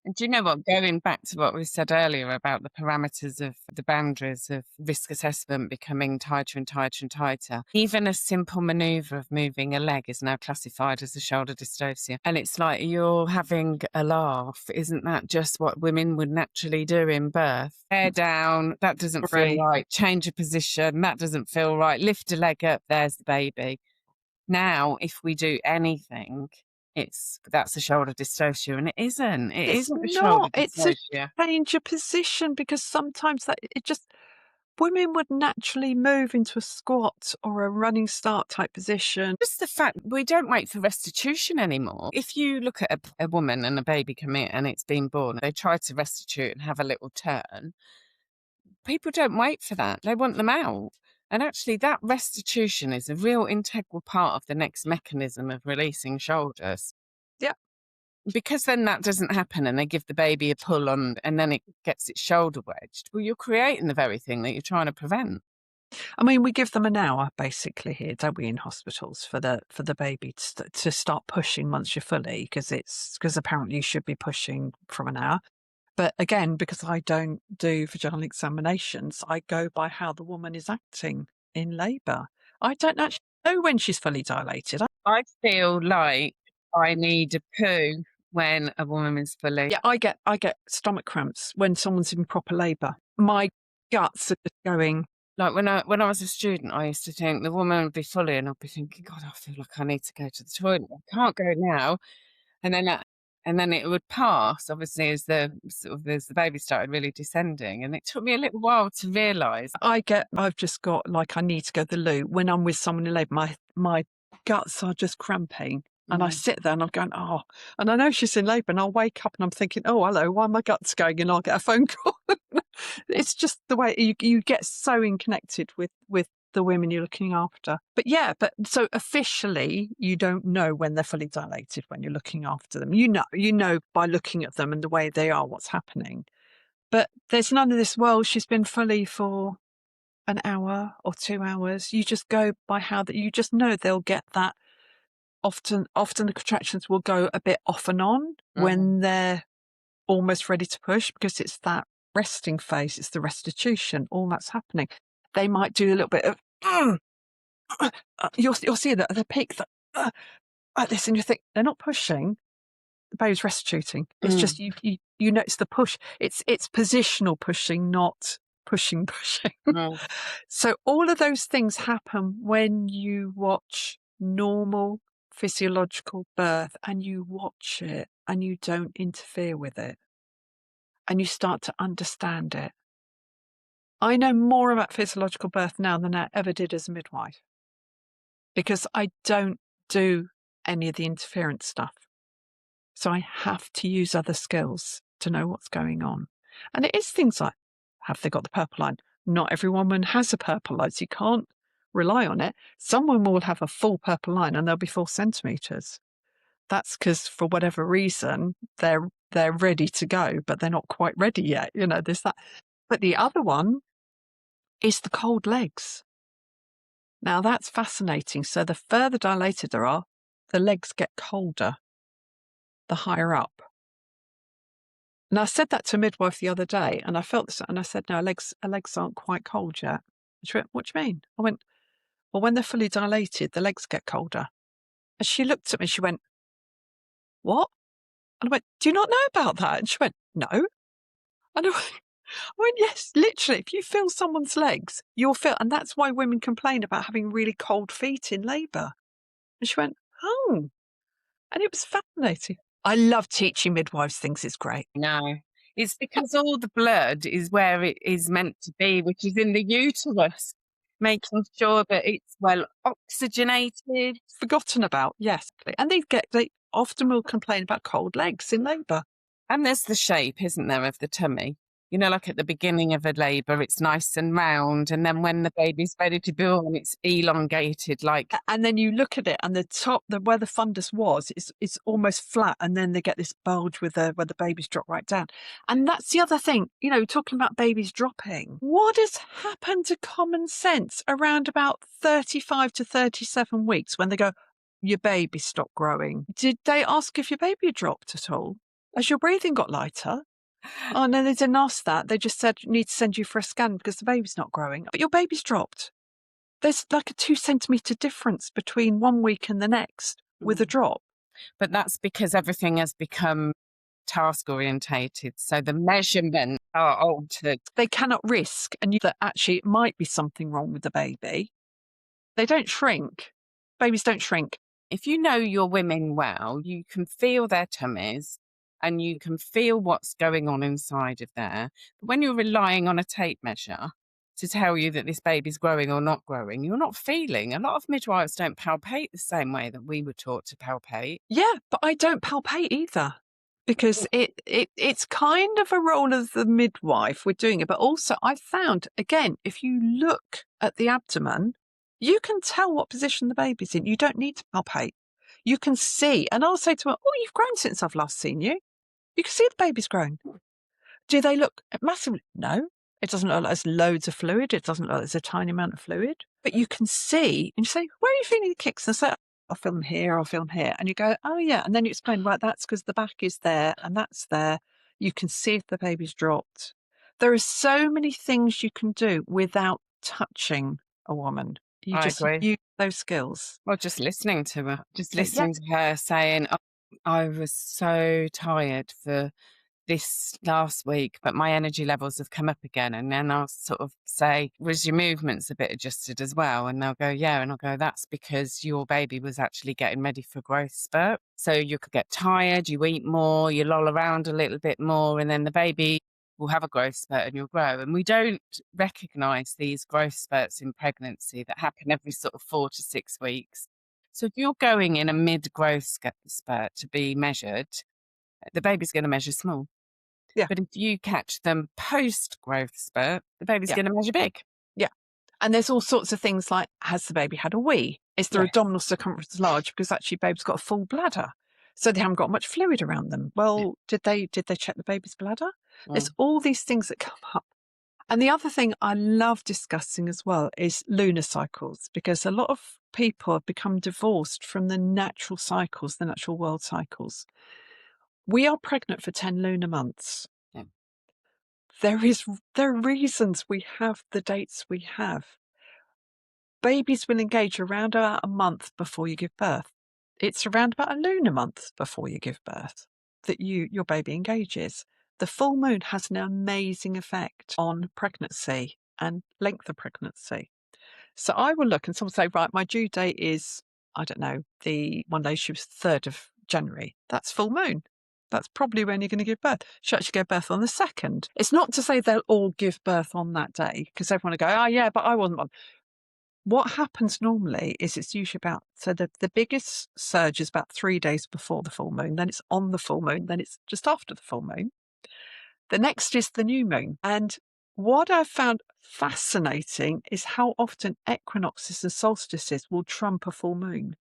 And do you know what? Going back to what we said earlier about the parameters of the boundaries of risk assessment becoming tighter and tighter and tighter, even a simple manoeuvre of moving a leg is now classified as a shoulder dystocia. And it's like you're having a laugh. Isn't that just what women would naturally do in birth? Hair down, that doesn't feel right. Change of position, that doesn't feel right. Lift a leg up, there's the baby. Now, if we do anything, that's a shoulder dystocia, and it isn't. It's isn't a shoulder dystocia. It's a change of position, because sometimes women would naturally move into a squat or a running start type position. Just the fact we don't wait for restitution anymore. If you look at a woman and a baby come in and it's been born, they try to restitute and have a little turn. People don't wait for that. They want them out. And actually, that restitution is a real integral part of the next mechanism of releasing shoulders. Yeah. Because then that doesn't happen and they give the baby a pull on and then it gets its shoulder wedged. Well, you're creating the very thing that you're trying to prevent. We give them an hour basically here, don't we, in hospitals for the baby to start pushing once you're fully, because apparently you should be pushing from an hour. But again, because I don't do vaginal examinations, I go by how the woman is acting in labour. I don't actually know when she's fully dilated. I feel like I need a poo when a woman is fully. Yeah, I get stomach cramps when someone's in proper labour. My guts are just going, Like when I was a student, I used to think the woman would be fully, and I'd be thinking, God, I feel like I need to go to the toilet. I can't go now. And then it would pass, obviously, as the baby started really descending. And it took me a little while to realise. I've just got like I need to go to the loo when I'm with someone in labour. My guts are just cramping. And I sit there and I'm going, oh, and I know she's in labour, and I'll wake up and I'm thinking, oh, hello, why are my guts going? And I'll get a phone call. It's just the way you get so connected with the women you're looking after. But yeah, so officially you don't know when they're fully dilated when you're looking after them. You know by looking at them and the way they are, what's happening. But there's none of this, well, she's been fully for an hour or 2 hours. You just go by you just know they'll get that. Often the contractions will go a bit off and on when they're almost ready to push, because it's that resting phase, it's the restitution, all that's happening. They might do a little bit of, you'll see that at the peak, like this, and you think they're not pushing, the baby's restituting. It's just you notice the push. It's positional pushing, not pushing. So all of those things happen when you watch normal physiological birth, and you watch it and you don't interfere with it, and you start to understand it. I know more about physiological birth now than I ever did as a midwife, because I don't do any of the interference stuff. So I have to use other skills to know what's going on. And it is things like, have they got the purple line? Not every woman has a purple line, so you can't rely on it. Some women will have a full purple line and they'll be 4 centimetres. That's because for whatever reason, they're ready to go, but they're not quite ready yet. There's that. But the other one is the cold legs. Now that's fascinating. So the further dilated there are, the legs get colder the higher up. And I said that to a midwife the other day, and I felt this, and I said, no, her legs aren't quite cold yet. And she went, what do you mean? I went, well, when they're fully dilated, the legs get colder. And she looked at me, she went, what? And I went, do you not know about that? And she went, no. And I went, yes, literally, if you feel someone's legs, you'll feel, and that's why women complain about having really cold feet in labour. And she went, oh. And it was fascinating. I love teaching midwives things. It's great. No, it's because all the blood is where it is meant to be, which is in the uterus, making sure that it's well oxygenated. Forgotten about, yes. And they often will complain about cold legs in labour. And there's the shape, isn't there, of the tummy? Like at the beginning of a labour, it's nice and round. And then when the baby's ready to be born, it's elongated. And then you look at it, and the top, where the fundus was, it's almost flat. And then they get this bulge where the babies drop right down. And that's the other thing, talking about babies dropping. What has happened to common sense around about 35 to 37 weeks when they go, your baby stopped growing? Did they ask if your baby dropped at all? Has your breathing got lighter? Oh, no, they didn't ask that. They just said, need to send you for a scan because the baby's not growing. But your baby's dropped. There's like a 2 centimetre difference between 1 week and the next with a drop. But that's because everything has become task orientated. So the measurements are altered. They cannot risk, and that actually it might be something wrong with the baby. They don't shrink. Babies don't shrink. If you know your women well, you can feel their tummies, and you can feel what's going on inside of there. But when you're relying on a tape measure to tell you that this baby's growing or not growing, you're not feeling. A lot of midwives don't palpate the same way that we were taught to palpate. Yeah, but I don't palpate either, because it's kind of a role of the midwife. We're doing it. But also I found, again, if you look at the abdomen, you can tell what position the baby's in. You don't need to palpate. You can see. And I'll say to her, oh, you've grown since I've last seen you. You can see the baby's grown. Do they look massively? No. It doesn't look like there's loads of fluid. It doesn't look like there's a tiny amount of fluid. But you can see, and you say, where are you feeling the kicks? And say, I'll feel them here, I'll feel them here. And you go, oh, yeah. And then you explain, right, that's because the back is there and that's there. You can see if the baby's dropped. There are so many things you can do without touching a woman. You just use those skills. Well, just listening to her, to her saying, oh, I was so tired for this last week, but my energy levels have come up again. And then I'll sort of say, was your movements a bit adjusted as well? And they'll go, yeah. And I'll go, that's because your baby was actually getting ready for growth spurt. So you could get tired, you eat more, you loll around a little bit more, and then the baby will have a growth spurt and you'll grow. And we don't recognise these growth spurts in pregnancy that happen every sort of 4 to 6 weeks. So if you're going in a mid-growth spurt to be measured, the baby's going to measure small. Yeah. But if you catch them post-growth spurt, the baby's going to measure big. Yeah. And there's all sorts of things like, has the baby had a wee? Is their abdominal circumference large? Because actually baby's got a full bladder. So they haven't got much fluid around them. Well, did they check the baby's bladder? There's all these things that come up. And the other thing I love discussing as well is lunar cycles, because a lot of people have become divorced from the natural cycles, the natural world cycles. We are pregnant for 10 lunar months. Yeah. There are reasons we have the dates we have. Babies will engage around about a month before you give birth. It's around about a lunar month before you give birth that your baby engages. The full moon has an amazing effect on pregnancy and length of pregnancy. So I will look and someone say, right, my due date is, I don't know, the one day she was 3rd of January. That's full moon. That's probably when you're going to give birth. She actually gave birth on the 2nd. It's not to say they'll all give birth on that day, because everyone will go, oh yeah, but I wasn't one. What happens normally is it's usually about, so the biggest surge is about 3 days before the full moon, then it's on the full moon, then it's just after the full moon. The next is the new moon. And what I've found fascinating is how often equinoxes and solstices will trump a full moon.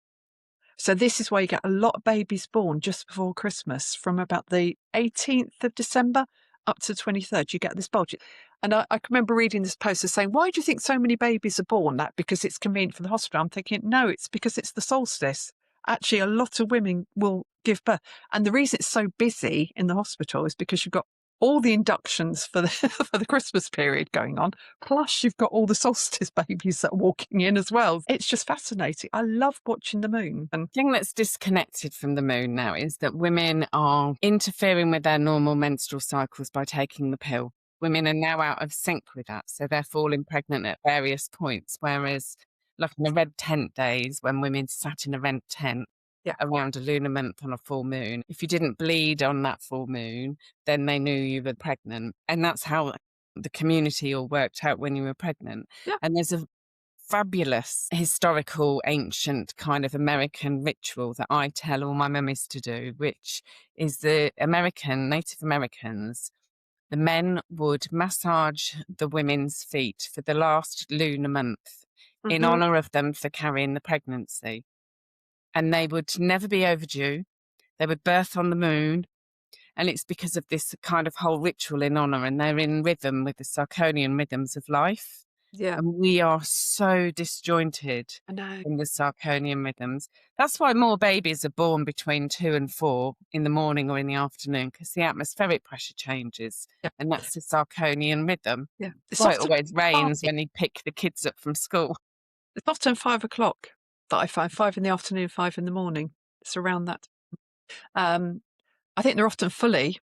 So this is why you get a lot of babies born just before Christmas, from about the 18th of December up to 23rd. You get this bulge. And I can remember reading this poster saying, why do you think so many babies are born? That because it's convenient for the hospital. I'm thinking, no, it's because it's the solstice. Actually, a lot of women will give birth. And the reason it's so busy in the hospital is because you've got all the inductions for the for the Christmas period going on, plus you've got all the solstice babies that are walking in as well. It's just fascinating. I love watching the moon. And the thing that's disconnected from the moon now is that women are interfering with their normal menstrual cycles by taking the pill. Women are now out of sync with that, so they're falling pregnant at various points, whereas like in the red tent days when women sat in a red tent around a lunar month on a full moon, if you didn't bleed on that full moon, then they knew you were pregnant. And that's how the community all worked out when you were pregnant. Yeah. And there's a fabulous historical ancient kind of American ritual that I tell all my mummies to do, which is the Native Americans, the men would massage the women's feet for the last lunar month in honour of them for carrying the pregnancy. And they would never be overdue. They would birth on the moon. And it's because of this kind of whole ritual in honour, and they're in rhythm with the Circadian rhythms of life. Yeah. And we are so disjointed in the Circadian rhythms. That's why more babies are born between 2 and 4 in the morning or in the afternoon, because the atmospheric pressure changes. Yeah. And that's the Circadian rhythm. Yeah. It's why it always rains when you pick the kids up from school. It's often 5 o'clock that I find, 5 in the afternoon, 5 in the morning. It's around that. I think they're often fully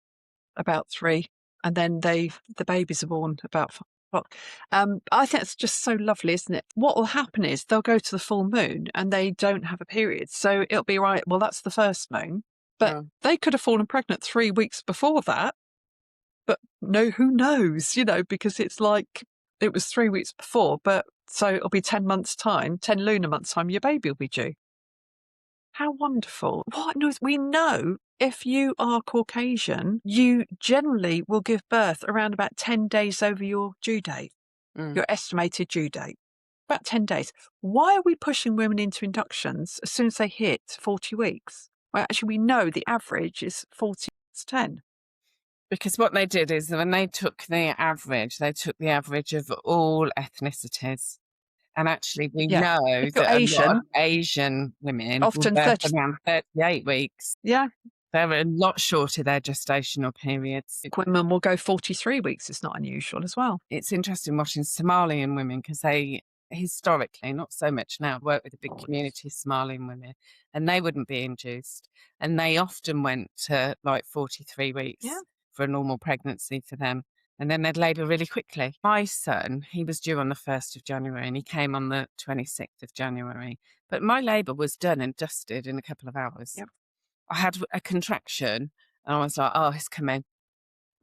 about 3, and then the babies are born about 5 o'clock. I think it's just so lovely, isn't it? What will happen is they'll go to the full moon and they don't have a period. So it'll be right, well, that's the first moon. But they could have fallen pregnant 3 weeks before that. But no, who knows, because it's like it was 3 weeks before. But so it'll be 10 months' time, 10 lunar months' time, your baby will be due. How wonderful. What news? We know if you are Caucasian, you generally will give birth around about 10 days over your due date, your estimated due date. About 10 days. Why are we pushing women into inductions as soon as they hit 40 weeks? Well, actually, we know the average is 40 to 10. Because what they did is when they took the average, of all ethnicities. And actually, we know that a lot of Asian women often around 38 weeks. Yeah. They're a lot shorter their gestational periods. Women will go 43 weeks. It's not unusual as well. It's interesting watching Somalian women because they historically, not so much now, work with a big community of Somalian women, and they wouldn't be induced. And they often went to like 43 weeks. Yeah. for a normal pregnancy for them. And then they'd labour really quickly. My son, he was due on the 1st of January and he came on the 26th of January. But my labour was done and dusted in a couple of hours. Yep. I had a contraction and I was like, oh, it's coming.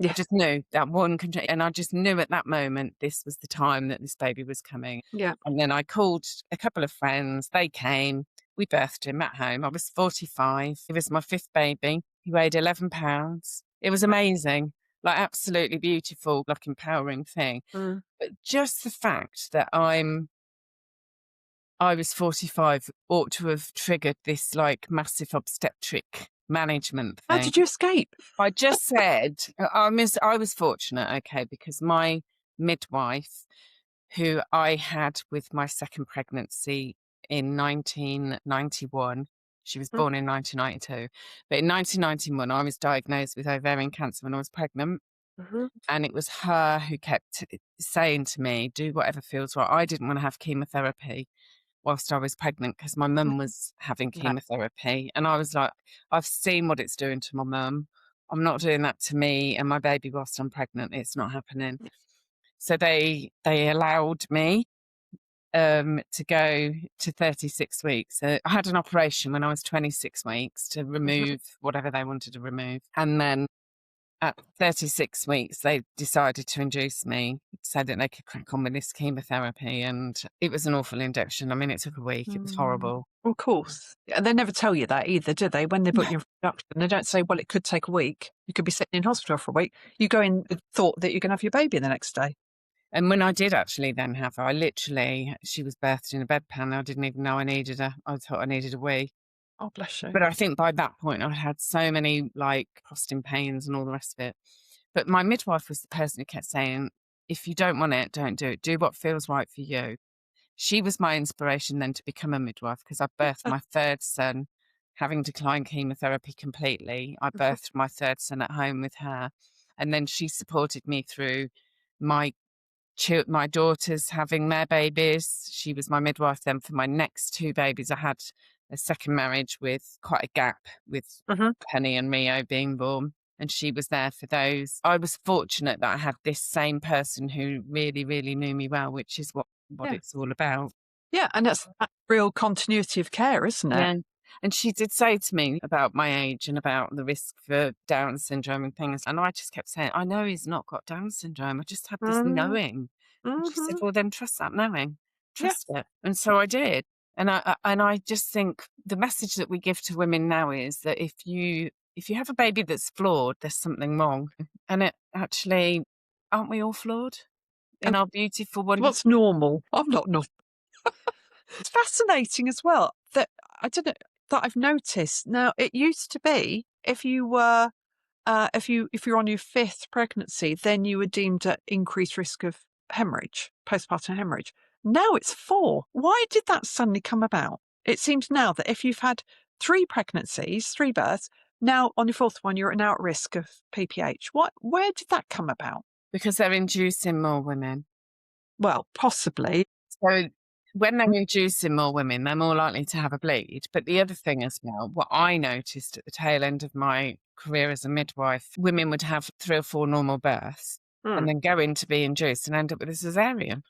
Yeah. I just knew that one contraction. And I just knew at that moment this was the time that this baby was coming. Yeah. And then I called a couple of friends. They came. We birthed him at home. I was 45. It was my 5th baby. He weighed 11 pounds. It was amazing, like absolutely beautiful, like empowering thing. Mm. But just the fact that I was 45 ought to have triggered this like massive obstetric management How thing. did you escape? I just said, I was fortunate, okay, because my midwife, who I had with my second pregnancy in 1991, she was born in 1992, but in 1991, I was diagnosed with ovarian cancer when I was pregnant. Mm-hmm. And it was her who kept saying to me, do whatever feels right. I didn't want to have chemotherapy whilst I was pregnant because my mum was having chemotherapy. And I was like, I've seen what it's doing to my mum. I'm not doing that to me and my baby whilst I'm pregnant. It's not happening. So they allowed me to go to 36 weeks. I had an operation when I was 26 weeks to remove whatever they wanted to remove. And then at 36 weeks, they decided to induce me so that they could crack on with this chemotherapy. And it was an awful induction. I mean, it took a week. It was horrible. Of course. And they never tell you that either, do they? When they put you in production, they don't say, well, it could take a week. You could be sitting in hospital for a week. You go in with thought that you're going to have your baby the next day. And when I did actually then have her, she was birthed in a bedpan. I didn't even know I needed her. I thought I needed a wee. Oh, bless you. But I think by that point, I had so many like prostate pains and all the rest of it. But my midwife was the person who kept saying, if you don't want it, don't do it. Do what feels right for you. She was my inspiration then to become a midwife because I birthed my 3rd son, having declined chemotherapy completely. I birthed my 3rd son at home with her. And then she supported me through my daughters having their babies. She was my midwife then for my next 2 babies. I had a second marriage with quite a gap with Penny and Rio being born. And she was there for those. I was fortunate that I had this same person who really, really knew me well, which is what it's all about. Yeah, and that's that real continuity of care, isn't it? Yeah. And she did say to me about my age and about the risk for Down syndrome and things. And I just kept saying, I know he's not got Down syndrome. I just had this knowing. And she said, well, then trust that knowing. Trust it. And so I did. And I just think the message that we give to women now is that if you have a baby that's flawed, there's something wrong. And it actually, aren't we all flawed in our beautiful, wonderful? What's normal? I'm not normal. It's fascinating as well that I don't know that I've noticed. Now, it used to be if you were if you're on your 5th pregnancy, then you were deemed at increased risk of hemorrhage, postpartum hemorrhage. Now it's 4. Why did that suddenly come about? It seems now that if you've had 3 pregnancies, 3 births, now on your 4th one you're now at risk of PPH. Where did that come about? Because they're inducing more women. Well, possibly. So when they're inducing more women, they're more likely to have a bleed. But the other thing as well, what I noticed at the tail end of my career as a midwife, women would have 3 or 4 normal births and then go in to be induced and end up with a cesarean.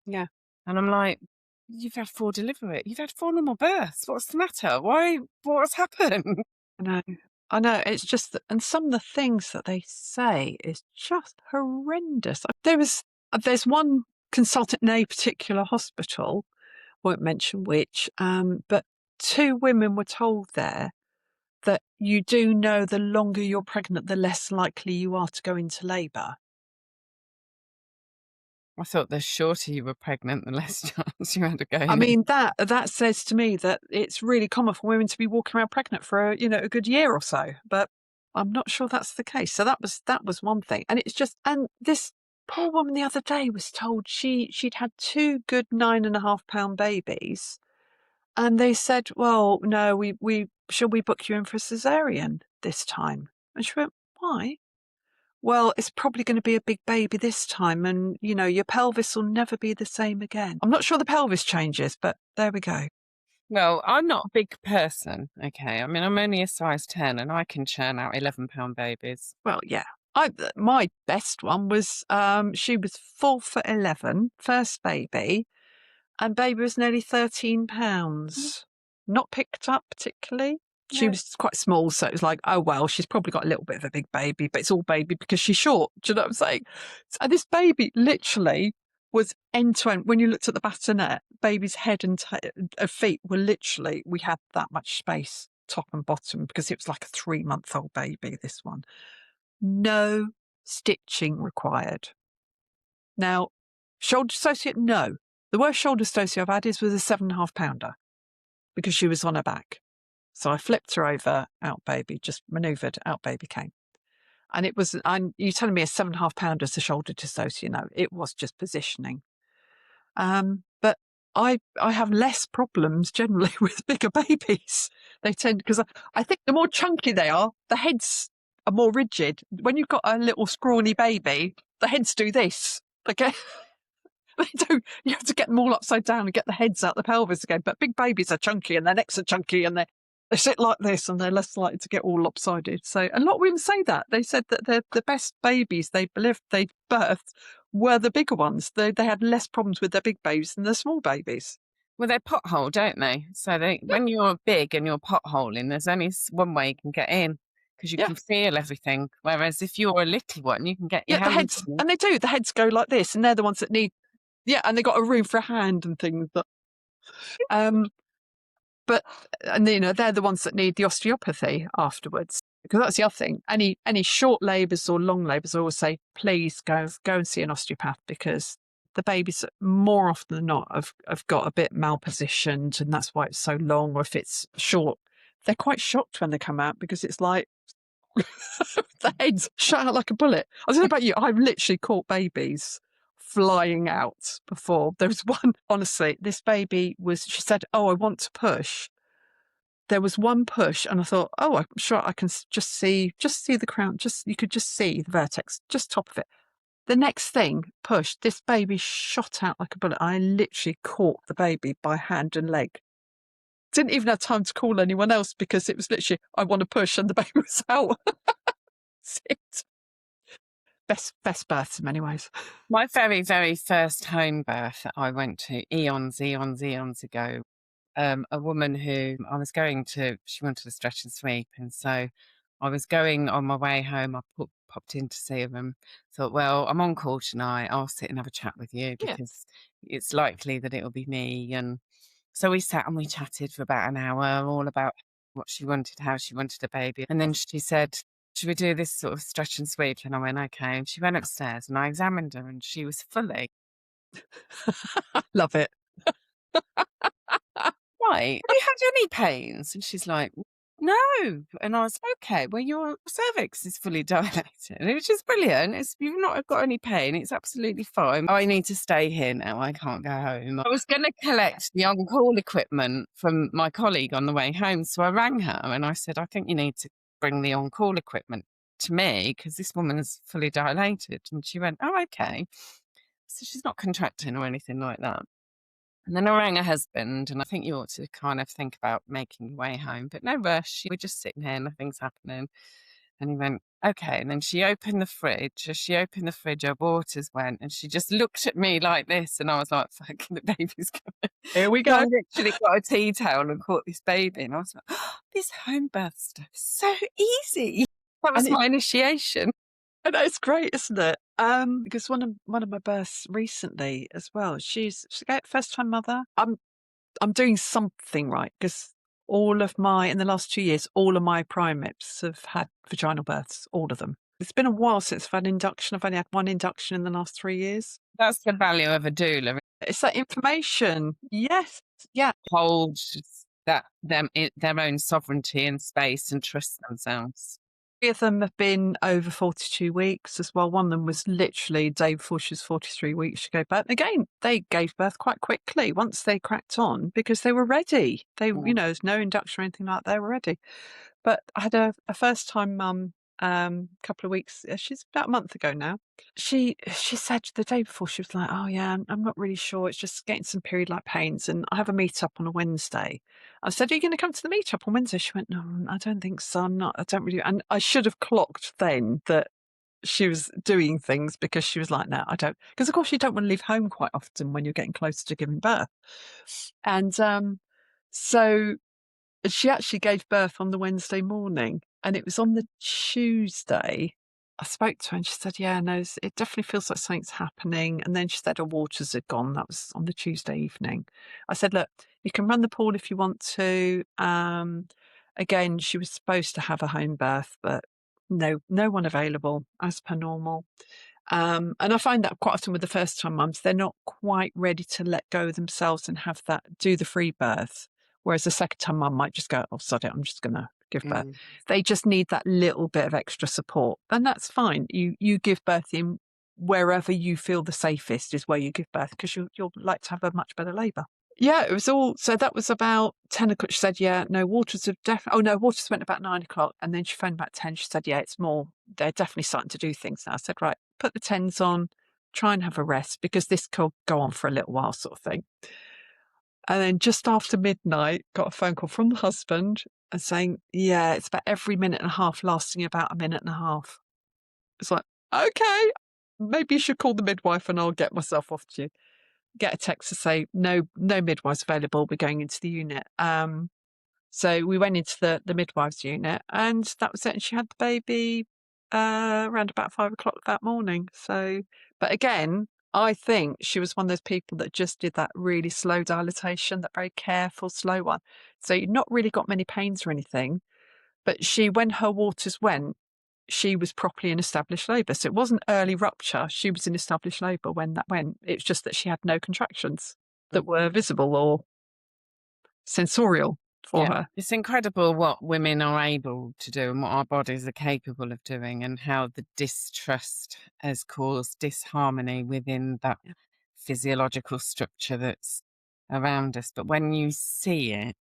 Yeah. And I'm like, you've had 4 deliveries. You've had 4 normal births. What's the matter? What's happened? I know. It's just that, and some of the things that they say is just horrendous. There's one consultant in a particular hospital, won't mention which, but 2 women were told there that you do know the longer you're pregnant, the less likely you are to go into labour. I thought the shorter you were pregnant, the less chance you had to go. I mean, that says to me that it's really common for women to be walking around pregnant for a good year or so, but I'm not sure that's the case. So that was one thing, and it's just, and this poor woman the other day was told she'd had 2 good 9.5-pound babies, and they said, well, no, we shall we book you in for a cesarean this time? And she went, why? Well, it's probably going to be a big baby this time, and your pelvis will never be the same again. I'm not sure the pelvis changes, but there we go. Well, I'm not a big person, okay? I mean, I'm only a size 10 and I can churn out 11-pound babies. Well, yeah. My best one was she was 4'11", first baby, and baby was nearly 13 pounds. Not picked up particularly. She No. was quite small, so it was like, oh well, she's probably got a little bit of a big baby, but it's all baby because she's short. Do you know what I'm saying? So this baby literally was end to end. When you looked at the bassinet, baby's head and feet were literally, we had that much space, top and bottom, because it was like a 3-month-old baby, this one. No stitching required. Now, shoulder dissociate, no. The worst shoulder dissociate I've had was a 7.5 pounder because she was on her back. So I flipped her over, out baby, just manoeuvred, out baby came. And it was, you're telling me a 7.5 pounder is a shoulder dissociate? No, it was just positioning. But I have less problems generally with bigger babies. They tend, because I think the more chunky they are, the heads are more rigid. When you've got a little scrawny baby, the heads do this. Okay. They don't. You have to get them all upside down and get the heads out the pelvis again. But big babies are chunky and their necks are chunky and they sit like this and they're less likely to get all lopsided. So a lot of women say that. They said that the best babies they birthed were the bigger ones. They had less problems with their big babies than the small babies. Well, they pothole, don't they? So when you're big and you're potholing, there's only one way you can get in because you can feel everything. Whereas if you're a little one, you can get your the hands heads, and they do. The heads go like this, and they're the ones that need. Yeah, and they got a room for a hand and things. But and they're the ones that need the osteopathy afterwards, because that's the other thing. Any short labours or long labours, I always say, please go and see an osteopath, because the babies more often than not have got a bit malpositioned, and that's why it's so long. Or if it's short, they're quite shocked when they come out because it's like the heads shot out like a bullet. I don't know about you, I've literally caught babies flying out before. There was one, honestly, this baby she said, oh, I want to push. There was one push and I thought, oh, I'm sure I can just see the crown. You could just see the vertex, just top of it. The next thing, push, this baby shot out like a bullet. I literally caught the baby by hand and leg. Didn't even have time to call anyone else because it was literally, I want to push, and the baby was out. That's it. Best births in many ways. My very, very first home birth that I went to eons ago, a woman who I was going to, she wanted a stretch and sweep. And so I was going on my way home. I popped in to see her and thought, well, I'm on call tonight. I'll sit and have a chat with you because it's likely that it'll be me. And so we sat and we chatted for about an hour, all about what she wanted, how she wanted a baby. And then she said, should we do this sort of stretch and sweep? And I went, okay. And she went upstairs and I examined her and she was fully. Love it. Right. Have you had any pains? And she's like, no. And I was, okay, well, your cervix is fully dilated, which is brilliant. You've not got any pain. It's absolutely fine. I need to stay here now. I can't go home. I was going to collect the on-call equipment from my colleague on the way home. So I rang her and I said, I think you need to bring the on-call equipment to me because this woman's fully dilated. And she went, oh, okay. So she's not contracting or anything like that. And then I rang her husband, and I think you ought to kind of think about making your way home, but no rush. We're just sitting here, nothing's happening. And he went, okay. And then she opened the fridge. As she opened the fridge, her waters went, and she just looked at me like this. And I was like, fuck, the baby's coming. Here we go. I literally got a tea towel and caught this baby. And I was like, oh, this home birth stuff is so easy. That was my initiation. I know, it's great, isn't it? Because one of my births recently as well, she's a first time mother. I'm doing something right because in the last 2 years, all of my primates have had vaginal births, all of them. It's been a while since I've had induction. I've only had one induction in the last 3 years. That's the value of a doula. It's that information. Yes. Yeah. Hold their own sovereignty and space and trust themselves. 3 of them have been over 42 weeks as well. One of them was literally the day before she was 43 weeks, she gave birth. Again, they gave birth quite quickly once they cracked on because they were ready. There's no induction or anything like that. They were ready. But I had a first time mum couple of weeks, she's about a month ago now. She said the day before, she was like, oh yeah, I'm not really sure. It's just getting some period-like pains and I have a meet-up on a Wednesday. I said, are you going to come to the meet-up on Wednesday? She went, no, I don't think so. I don't really. And I should have clocked then that she was doing things because she was like, no, I don't. Because, of course, you don't want to leave home quite often when you're getting closer to giving birth. And so she actually gave birth on the Wednesday morning. And it was on the Tuesday. I spoke to her and she said, yeah, no, it definitely feels like something's happening. And then she said her waters had gone. That was on the Tuesday evening. I said, look, you can run the pool if you want to. Again, she was supposed to have a home birth, but no one available as per normal. And I find that quite often with the first time mums, they're not quite ready to let go of themselves and have that, do the free birth. Whereas the second time mum might just go, oh, sod it, I'm just going to give birth. They just need that little bit of extra support. And that's fine. You give birth in wherever you feel the safest is where you give birth, because you'll like to have a much better labour. Yeah, it was all, so that was about 10 o'clock. She said, yeah, no, waters have definitely, oh no, waters went about 9 o'clock. And then she phoned about 10. She said, yeah, it's more, they're definitely starting to do things now. I said, right, put the 10s on, try and have a rest, because this could go on for a little while, sort of thing. And then just after midnight, got a phone call from the husband and saying, yeah, it's about every minute and a half, lasting about a minute and a half. It's like, okay, maybe you should call the midwife and I'll get myself off to you. Get a text to say, no midwives available, we're going into the unit. So we went into the midwives unit and that was it. And she had the baby around about 5 o'clock that morning. So, but again, I think she was one of those people that just did that really slow dilatation, that very careful, slow one. So you've not really got many pains or anything. But when her waters went, she was properly in established labour. So it wasn't early rupture. She was in established labour when that went. It's just that she had no contractions that were visible or sensorial for her. It's incredible what women are able to do and what our bodies are capable of doing, and how the distrust has caused disharmony within that physiological structure that's around us. But when you see it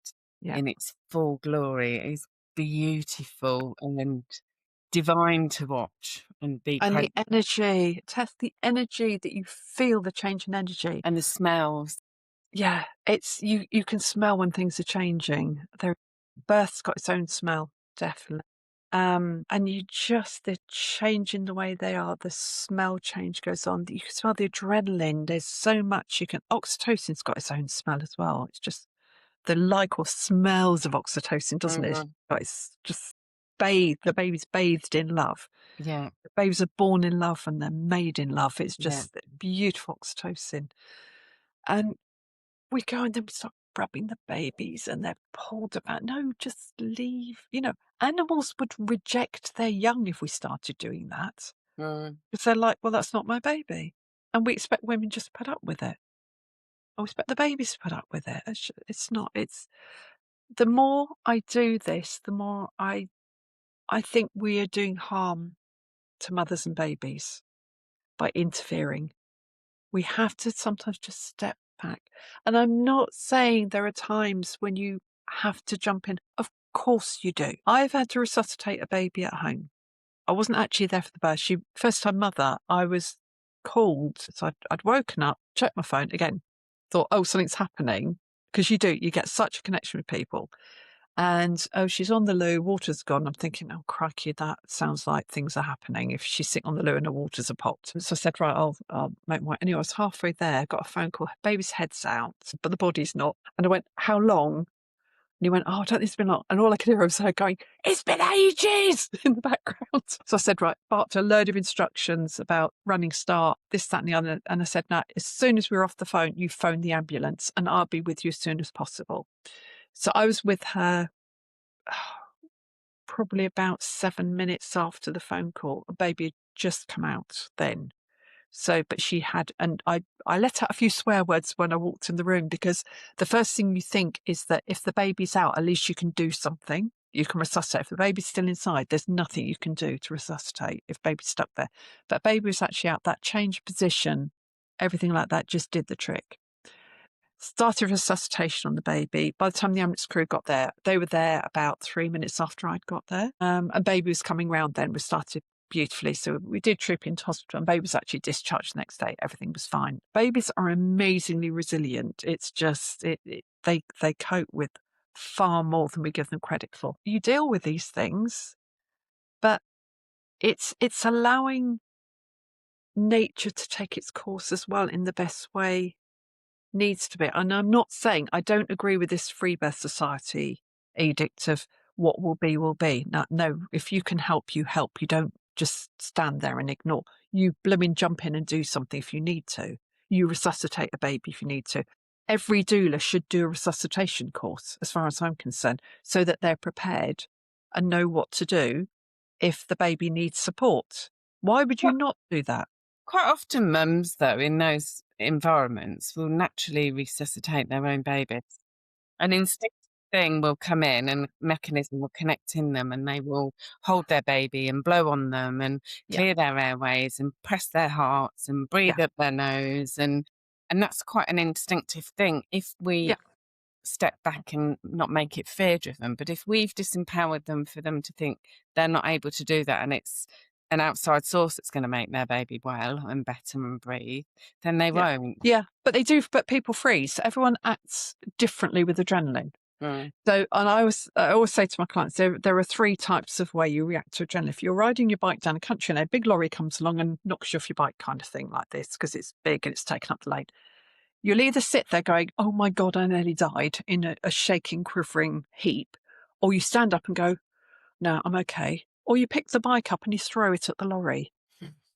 in its full glory, it is beautiful and divine to watch and be And present. the energy, Tess, the energy that you feel, the change in energy. And the smells. Yeah, it's you can smell when things are changing. Birth's got its own smell, definitely. And the change in the way they are, the smell change goes on. You can smell the adrenaline. There's so much oxytocin's got its own smell as well. It's just the smells of oxytocin, doesn't it? It's just the baby's bathed in love. Yeah. The babies are born in love and they're made in love. It's just beautiful oxytocin. And we go and then we start rubbing the babies and they're pulled about. No, just leave. Animals would reject their young if we started doing that. Because they're like, well, that's not my baby. And we expect women just to put up with it. I expect the babies to put up with it. It's not. The more I do this, the more I think we are doing harm to mothers and babies by interfering. We have to sometimes just step back. And I'm not saying there are times when you have to jump in. Of course you do. I've had to resuscitate a baby at home. I wasn't actually there for the birth. First time mother, I was called. So I'd woken up, checked my phone again, thought, oh, something's happening. Because you get such a connection with people. And, oh, she's on the loo, water's gone. I'm thinking, oh, crikey, that sounds like things are happening if she's sitting on the loo and her waters are popped. So I said, right, I'll make my... Anyway, I was halfway there, got a phone call, baby's head's out, but the body's not. And I went, how long? And he went, oh, I don't think it's been long. And all I could hear was her going, it's been ages in the background. So I said, right, barked a load of instructions about running start, this, that, and the other. And I said, no, as soon as we're off the phone, you phone the ambulance and I'll be with you as soon as possible. So I was with her probably about 7 minutes after the phone call. A baby had just come out then. So, but she had, and I let out a few swear words when I walked in the room, because the first thing you think is that if the baby's out, at least you can do something. You can resuscitate. If the baby's still inside, there's nothing you can do to resuscitate if baby's stuck there. But baby was actually out. That change position, everything like that just did the trick. Started resuscitation on the baby. By the time the ambulance crew got there, they were there about 3 minutes after I'd got there. And baby was coming round then. We started beautifully. So we did troop into hospital and baby was actually discharged the next day. Everything was fine. Babies are amazingly resilient. It's just, they cope with far more than we give them credit for. You deal with these things, but it's allowing nature to take its course as well in the best way needs to be. And I'm not saying I don't agree with this free birth society edict of what will be will be. No, if you can help, you help. You don't just stand there and ignore. You blooming jump in and do something if you need to. You resuscitate a baby if you need to. Every doula should do a resuscitation course, as far as I'm concerned, so that they're prepared and know what to do if the baby needs support. Why would you not do that? Quite often, mums, though, in those environments will naturally resuscitate their own babies. An instinctive thing will come in and mechanism will connect in them, and they will hold their baby and blow on them and Yeah, clear their airways and press their hearts and breathe yeah, up their nose. And that's quite an instinctive thing if we yeah. step back and not make it fear driven. But if we've disempowered them for them to think they're not able to do that and it's an outside source that's going to make their baby well and better and breathe, then they Yeah. won't. Yeah, but they do. But people freeze. Everyone acts differently with adrenaline. Mm. So, and I always say to my clients, there are 3 types of way you react to adrenaline. If you're riding your bike down a country and a big lorry comes along and knocks you off your bike, kind of thing like this, because it's big and it's taken up the lane, you'll either sit there going, "Oh my God, I nearly died," in a shaking, quivering heap, or you stand up and go, "No, I'm okay," or you pick the bike up and you throw it at the lorry.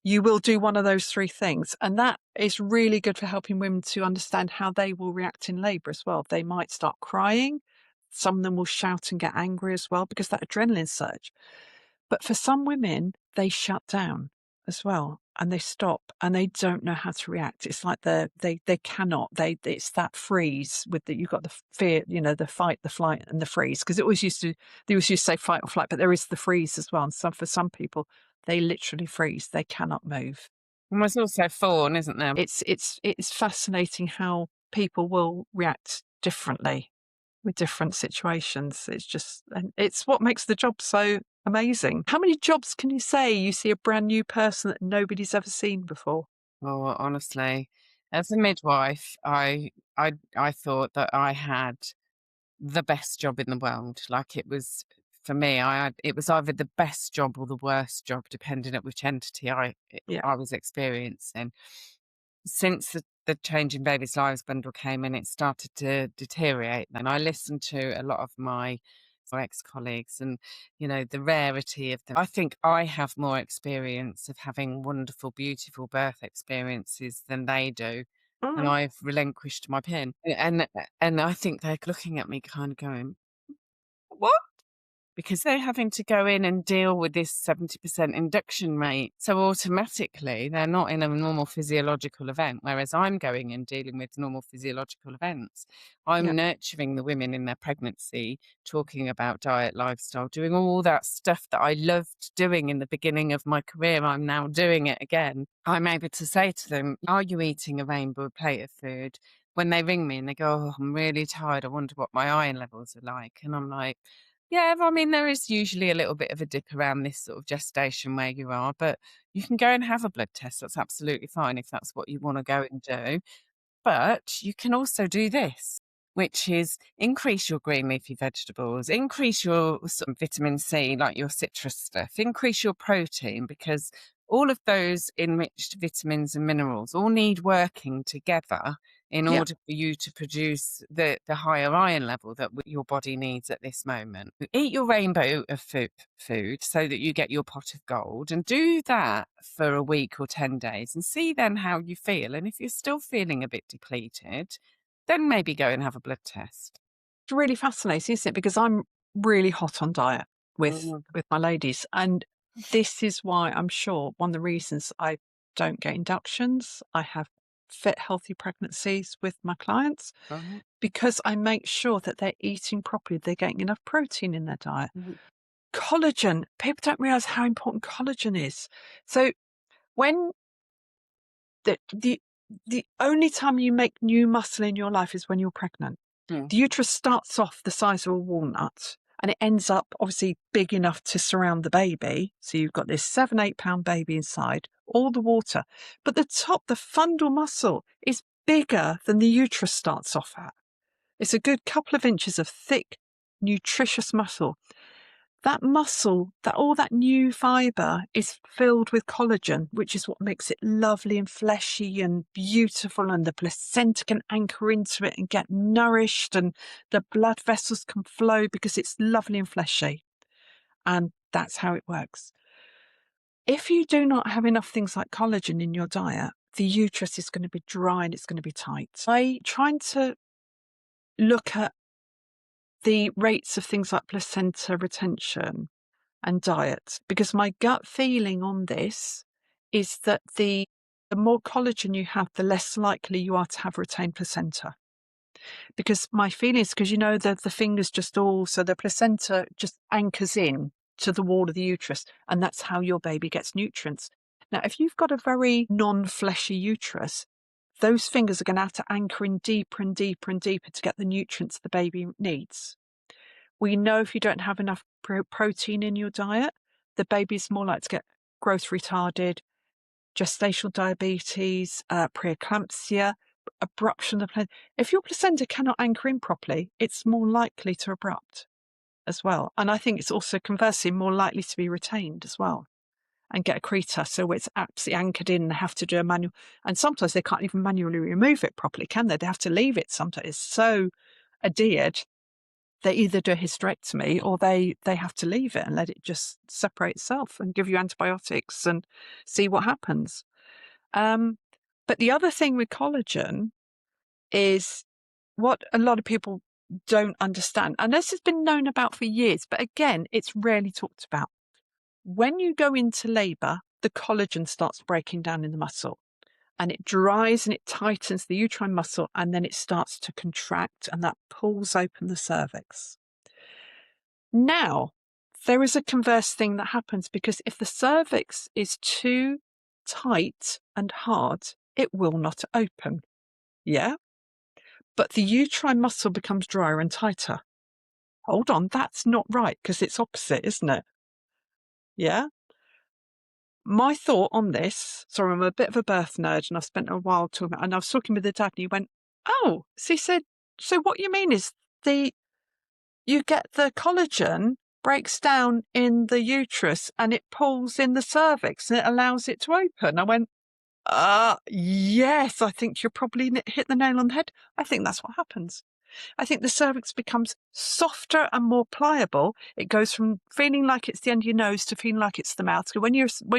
You will do one of those 3 things. And that is really good for helping women to understand how they will react in labour as well. They might start crying. Some of them will shout and get angry as well because that adrenaline surge. But for some women, they shut down as well and they stop and they don't know how to react. It's like they cannot. It's that freeze with you've got the fear, the fight, the flight, and the freeze. Because they always used to say fight or flight, but there is the freeze as well. And for some people, they literally freeze. They cannot move. And there's also fawn, isn't there? It's fascinating how people will react differently with different situations. And it's what makes the job so amazing. How many jobs can you say you see a brand new person that nobody's ever seen before? Oh, honestly, as a midwife, I thought that I had the best job in the world. Like it was for me, it was either the best job or the worst job, depending on which entity Yeah. I was experiencing. Since the Change in Babies' Lives bundle came in, it started to deteriorate. And I listened to a lot of my ex-colleagues and, the rarity of them. I think I have more experience of having wonderful, beautiful birth experiences than they do. And Mm. I've relinquished my pin. And I think they're looking at me kind of going, what? Because they're having to go in and deal with this 70% induction rate. So automatically they're not in a normal physiological event, whereas I'm going and dealing with normal physiological events. Yeah. I'm nurturing the women in their pregnancy, talking about diet, lifestyle, doing all that stuff that I loved doing in the beginning of my career. I'm now doing it again. I'm able to say to them, are you eating a rainbow plate of food? When they ring me and they go, oh, I'm really tired. I wonder what my iron levels are like. And I'm like, yeah, I mean, there is usually a little bit of a dip around this sort of gestation where you are, but you can go and have a blood test. That's absolutely fine if that's what you want to go and do. But you can also do this, which is increase your green leafy vegetables, increase your sort of vitamin C, like your citrus stuff, increase your protein, because all of those enriched vitamins and minerals all need working together in Yeah. order for you to produce the higher iron level that your body needs at this moment. Eat your rainbow of food so that you get your pot of gold, and do that for a week or 10 days and see then how you feel. And if you're still feeling a bit depleted, then maybe go and have a blood test. It's really fascinating, isn't it? Because I'm really hot on diet with Mm. my ladies. And this is why I'm sure one of the reasons I don't get inductions. I have fit, healthy pregnancies with my clients Right. because I make sure that they're eating properly, they're getting enough protein in their diet. Mhm. Collagen, people don't realize how important collagen is. So when the only time you make new muscle in your life is when you're pregnant. Mm. The uterus starts off the size of a walnut and it ends up obviously big enough to surround the baby. So you've got this 7-8 pound baby inside, all the water. But the top, the fundal muscle is bigger than the uterus starts off at. It's a good couple of inches of thick, nutritious muscle. that muscle, that all that new fibre is filled with collagen, which is what makes it lovely and fleshy and beautiful, and the placenta can anchor into it and get nourished, and the blood vessels can flow because it's lovely and fleshy. And that's how it works. If you do not have enough things like collagen in your diet, the uterus is going to be dry and it's going to be tight. I'm trying to look at the rates of things like placenta retention and diet, because my gut feeling on this is that the more collagen you have, the less likely you are to have retained placenta. Because my feeling is, because the fingers just all, so the placenta just anchors in to the wall of the uterus, and that's how your baby gets nutrients. Now, if you've got a very non-fleshy uterus, those fingers are going to have to anchor in deeper and deeper and deeper to get the nutrients the baby needs. We know if you don't have enough protein in your diet, the baby's more likely to get growth retarded, gestational diabetes, preeclampsia, abruption of the placenta. If your placenta cannot anchor in properly, it's more likely to abrupt as well. And I think it's also conversely more likely to be retained as well and get accreta. So it's absolutely anchored in and they have to do a manual. And sometimes they can't even manually remove it properly, can they? They have to leave it sometimes. It's so adhered, they either do a hysterectomy or they have to leave it and let it just separate itself and give you antibiotics and see what happens. But the other thing with collagen is what a lot of people don't understand, and this has been known about for years, but again, it's rarely talked about. When you go into labour, the collagen starts breaking down in the muscle and it dries and it tightens the uterine muscle, and then it starts to contract and that pulls open the cervix. Now, there is a converse thing that happens, because if the cervix is too tight and hard, it will not open. Yeah? But the uterine muscle becomes drier and tighter. Hold on, that's not right, because it's opposite, isn't it? Yeah? My thought on this, sorry, I'm a bit of a birth nerd and I've spent a while talking about, and I was talking with the dad and he went, oh, so he said, so what you mean is you get the collagen breaks down in the uterus and it pulls in the cervix and it allows it to open. I went, yes, I think you're probably hit the nail on the head. I think that's what happens. I think the cervix becomes softer and more pliable. It goes from feeling like it's the end of your nose to feeling like it's the mouth. So when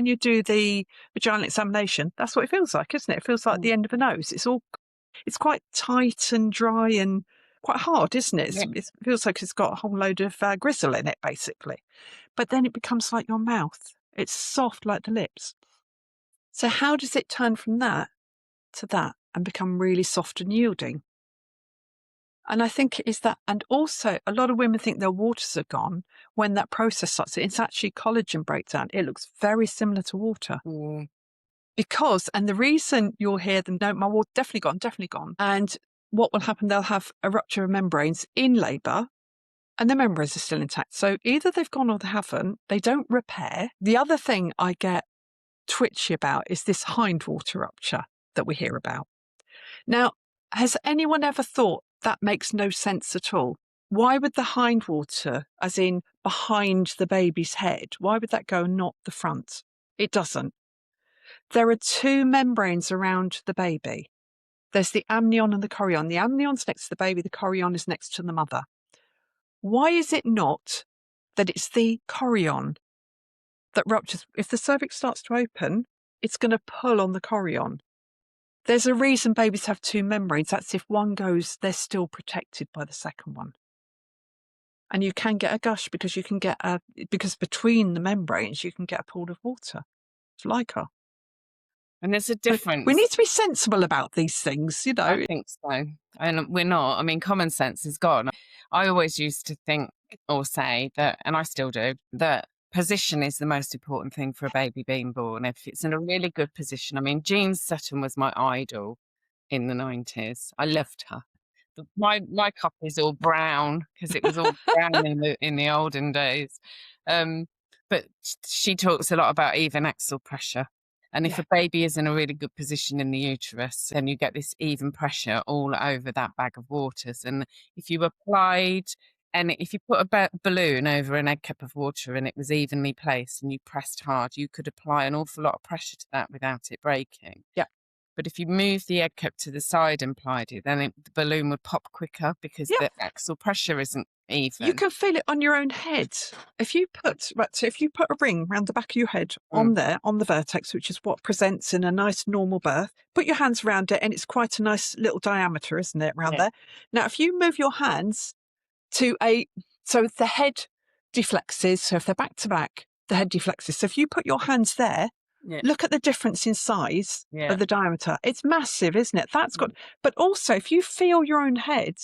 you do the vaginal examination, that's what it feels like, isn't it? It feels like the end of a nose. It's quite tight and dry and quite hard, isn't it? It feels like it's got a whole load of gristle in it, basically. But then it becomes like your mouth. It's soft like the lips. So how does it turn from that to that and become really soft and yielding? And I think it is that, and also a lot of women think their waters are gone when that process starts. It's actually collagen breakdown. It looks very similar to water. Mm. Because, and the reason you'll hear them, no, my water definitely gone. And what will happen, they'll have a rupture of membranes in labour and the membranes are still intact. So either they've gone or they haven't. They don't repair. The other thing I get twitchy about is this hindwater rupture that we hear about. Now, has anyone ever thought that makes no sense at all? Why would the hindwater, as in behind the baby's head, why would that go and not the front? It doesn't. There are two membranes around the baby. There's the amnion and the chorion. The amnion's next to the baby, the chorion is next to the mother. Why is it not that it's the chorion that ruptures? If the cervix starts to open, it's going to pull on the chorion. There's a reason babies have two membranes. That's if one goes, they're still protected by the second one. And you can get a gush because because between the membranes, you can get a pool of water. It's Leica. And there's a difference. We need to be sensible about these things, I think so. And we're not. I mean, common sense is gone. I always used to think or say that, and I still do, that position is the most important thing for a baby being born. If it's in a really good position. I mean, Jean Sutton was my idol in the 90s. I loved her. My cup is all brown because it was all brown in the olden days. But she talks a lot about even axial pressure. And if a baby is in a really good position in the uterus, then you get this even pressure all over that bag of waters. And if you applied And if you put a balloon over an egg cup of water and it was evenly placed and you pressed hard, you could apply an awful lot of pressure to that without it breaking. Yeah. But if you move the egg cup to the side and plied it, then the balloon would pop quicker because Yeah. the axial pressure isn't even. You can feel it on your own head. If you put a ring around the back of your head on there, on the vertex, which is what presents in a nice normal birth, put your hands around it, and it's quite a nice little diameter, isn't it, around there? Now, if you move your hands so the head deflexes, so if they're back to back, the head deflexes. So if you put your hands there, look at the difference in size of the diameter. It's massive, isn't it? But also if you feel your own head,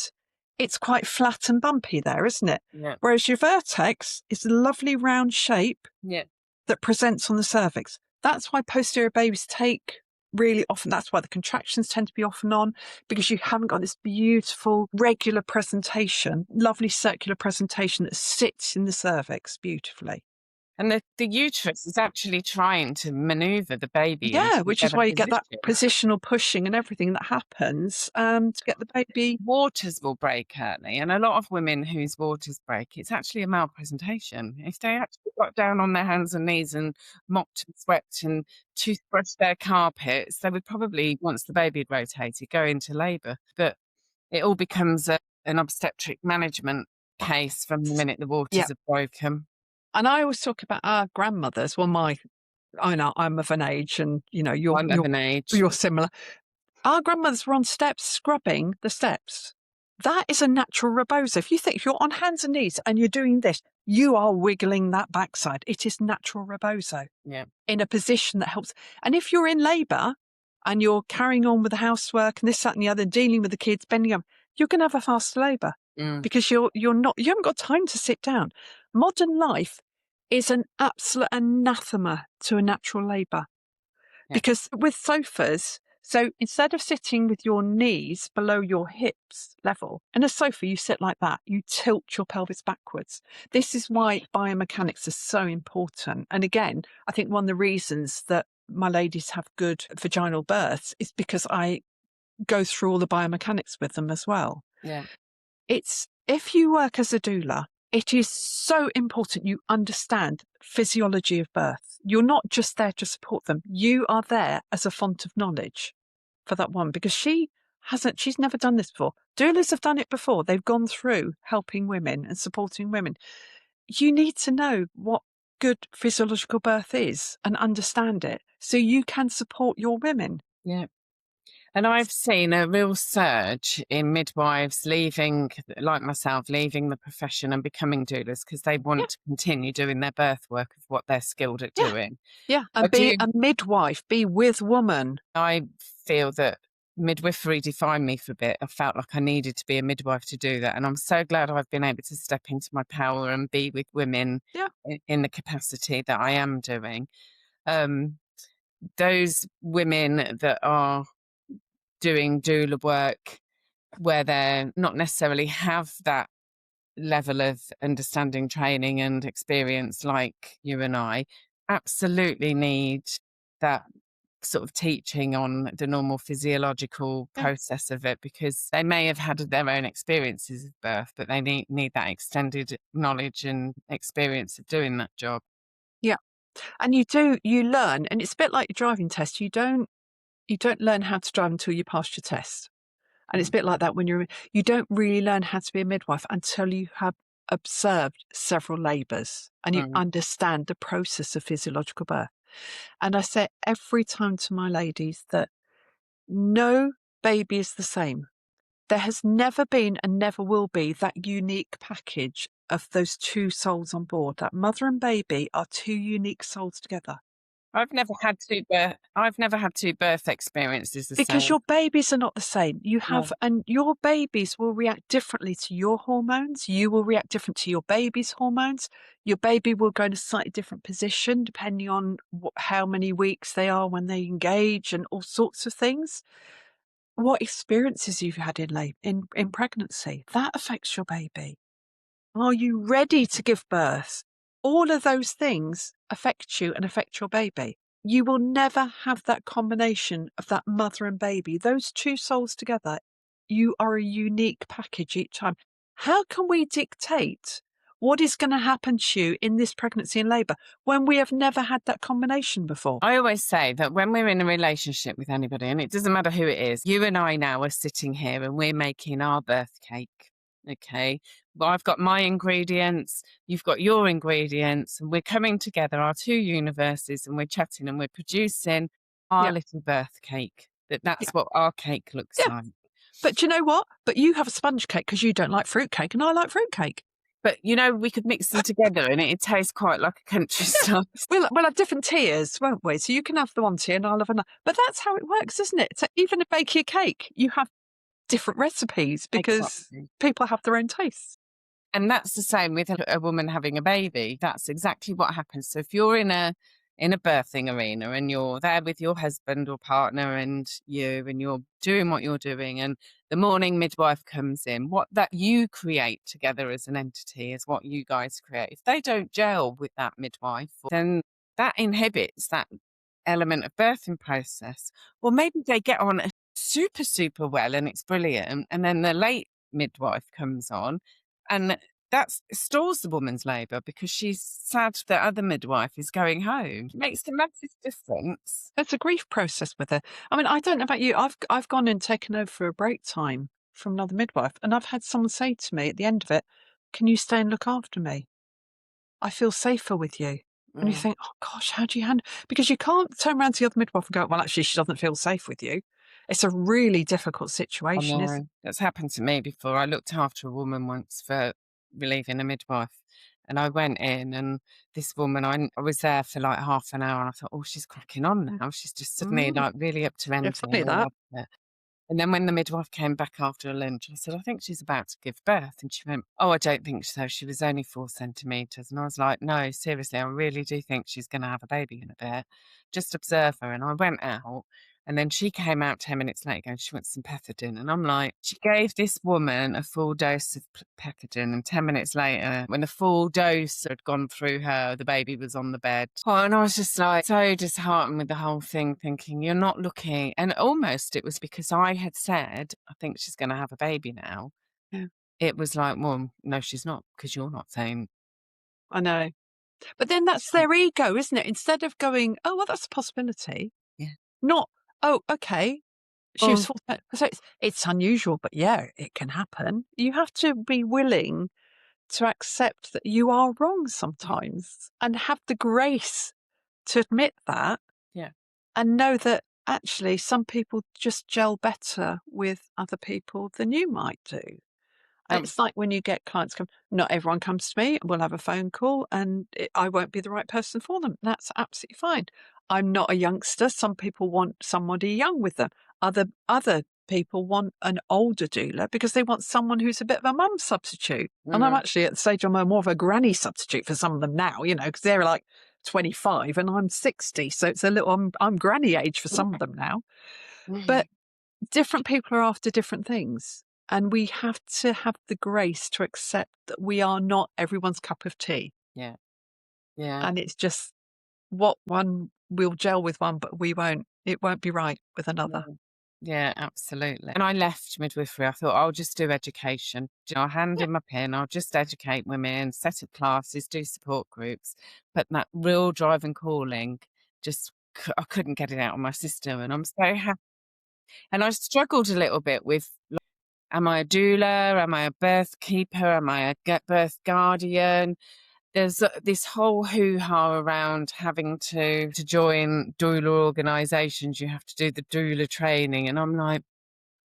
it's quite flat and bumpy there, isn't it? Yeah. Whereas your vertex is a lovely round shape that presents on the cervix. That's why posterior babies take really often. That's why the contractions tend to be off and on, because you haven't got this beautiful regular presentation, lovely circular presentation that sits in the cervix beautifully. And the uterus is actually trying to maneuver the baby. Yeah, which is why you get that positional pushing and everything that happens to get the baby. Waters will break early, and a lot of women whose waters break, it's actually a malpresentation. If they actually got down on their hands and knees and mopped and swept and toothbrushed their carpets, they would probably, once the baby had rotated, go into labour. But it all becomes an obstetric management case from the minute the waters are broken. And I always talk about our grandmothers. Well, I know I'm of an age, and you're of an age. You're similar. Our grandmothers were on steps scrubbing the steps. That is a natural rebozo. If you think you're on hands and knees and you're doing this, you are wiggling that backside. It is natural rebozo. Yeah. In a position that helps. And if you're in labour and you're carrying on with the housework and this, that, and the other, dealing with the kids, bending up, you're going to have a fast labour because you haven't got time to sit down. Modern life is an absolute anathema to a natural labour because with sofas, so instead of sitting with your knees below your hips level, in a sofa you sit like that, you tilt your pelvis backwards. This is why biomechanics is so important. And again, I think one of the reasons that my ladies have good vaginal births is because I go through all the biomechanics with them as well. Yeah. If you work as a doula, it is so important you understand physiology of birth. You're not just there to support them. You are there as a font of knowledge for that one, because she's never done this before. Doulas have done it before. They've gone through helping women and supporting women. You need to know what good physiological birth is and understand it so you can support your women. Yeah. And I've seen a real surge in midwives leaving, like myself, leaving the profession and becoming doulas because they want to continue doing their birth work of what they're skilled at doing. Yeah, and be a midwife, be with woman. I feel that midwifery defined me for a bit. I felt like I needed to be a midwife to do that. And I'm so glad I've been able to step into my power and be with women in the capacity that I am doing. Those women that are doing doula work where they're not necessarily have that level of understanding, training and experience like you and I absolutely need that sort of teaching on the normal physiological process of it, because they may have had their own experiences of birth, but they need that extended knowledge and experience of doing that job. Yeah. And you learn, and it's a bit like your driving test. You don't learn how to drive until you pass your test. And it's a bit like that when you don't really learn how to be a midwife until you have observed several labours and you understand the process of physiological birth. And I say every time to my ladies that no baby is the same. There has never been and never will be that unique package of those two souls on board. That mother and baby are two unique souls together. I've never had two birth experiences because your babies are not the same. And your babies will react differently to your hormones. You will react different to your baby's hormones. Your baby will go in a slightly different position depending on how many weeks they are when they engage and all sorts of things. What experiences you've had in pregnancy, that affects your baby. Are you ready to give birth? All of those things affect you and affect your baby. You will never have that combination of that mother and baby. Those two souls together, you are a unique package each time. how can we dictate what is going to happen to you in this pregnancy and labour when we have never had that combination before? I always say that when we're in a relationship with anybody, and it doesn't matter who it is, you and I now are sitting here and we're making our birth cake. Okay. Well, I've got my ingredients, you've got your ingredients, and we're coming together, our two universes, and we're chatting and we're producing our Yeah, little birth cake. That's yeah, what our cake looks yeah. like. But do you know what? But you have a sponge cake because you don't like fruitcake, and I like fruitcake. But we could mix them together and it'd taste quite like a country style. We'll have different tiers, won't we? So you can have the one tier and I'll have another. But that's how it works, isn't it? So even to bake your cake, you have different recipes because Exactly. people have their own tastes. And that's the same with a woman having a baby. That's exactly what happens. So if you're in a birthing arena and you're there with your husband or partner and you're doing what you're doing, and the morning midwife comes in, what that you create together as an entity is what you guys create. If they don't gel with that midwife, then that inhibits that element of birthing process. Or maybe they get on super, super well and it's brilliant. And then the late midwife comes on and that stalls the woman's labour because she's sad that other midwife is going home. It makes a massive difference. It's a grief process with it. I mean, I don't know about you. I've gone and taken over for a break time from another midwife, and I've had someone say to me at the end of it, "Can you stay and look after me? I feel safer with you." And you Mm. think, oh gosh, how do you handle? Because you can't turn around to the other midwife and go, well, actually, she doesn't feel safe with you. It's a really difficult I situation, isn't it? know. That's happened to me before. I looked after a woman once for relieving a midwife. And I went in and this woman, I was there for like half an hour and I thought, oh, she's cracking on now. She's just suddenly Mm, like really up to yeah, anything. funny that. And then when the midwife came back after a lunch, I said, I think she's about to give birth. And she went, oh, I don't think so. She was only 4 centimetres. And I was like, no, seriously, I really do think she's going to have a baby in a bit. Just observe her. And I went out. And then she came out 10 minutes later going, she wants some pethidine. And I'm like, she gave this woman a full dose of pethidine. And 10 minutes later, when the full dose had gone through her, the baby was on the bed. Oh, and I was just like so disheartened with the whole thing, thinking, you're not looking. And almost it was because I had said, I think she's going to have a baby now. Yeah, It was like, well, no, she's not, because you're not saying. I know. But then that's their ego, isn't it? Instead of going, oh, well, that's a possibility. Yeah. Not, oh, okay. She was Oh, 4 so it's unusual, but yeah, it can happen. You have to be willing to accept that you are wrong sometimes and have the grace to admit that yeah. and know that actually some people just gel better with other people than you might do. Um, It's like when you get clients come, not everyone comes to me, we'll have a phone call and I won't be the right person for them. That's absolutely fine. I'm not a youngster. Some people want somebody young with them. Other people want an older doula because they want someone who's a bit of a mum substitute. And I'm mm, actually at the stage I'm more of a granny substitute for some of them now, because they're like 25 and I'm 60. So it's a little, I'm granny age for some of them now. But different people are after different things. And we have to have the grace to accept that we are not everyone's cup of tea. yeah. Yeah. And it's just what one will gel with one, but we won't. It won't be right with another. No. Yeah, absolutely. And I left midwifery. I thought I'll just do education. I'll hand Yeah. in my pin. I'll just educate women, set up classes, do support groups. But that real drive and calling, just I couldn't get it out of my system. And I'm so happy. And I struggled a little bit with, like, am I a doula? Am I a birth keeper? Am I a birth guardian? There's this whole hoo-ha around having to join doula organisations. You have to do the doula training. And I'm like,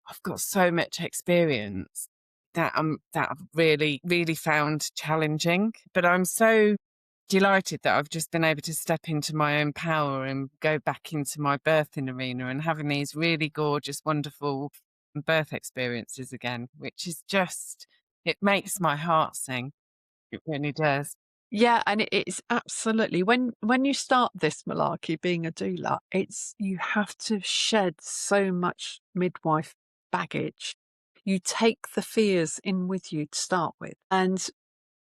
I've got so much experience that I've really, really found challenging. But I'm so delighted that I've just been able to step into my own power and go back into my birthing arena and having these really gorgeous, wonderful birth experiences again, which is just, it makes my heart sing. It really does. Yeah, and it's absolutely when you start this malarkey being a doula, it's you have to shed so much midwife baggage. You take the fears in with you to start with. And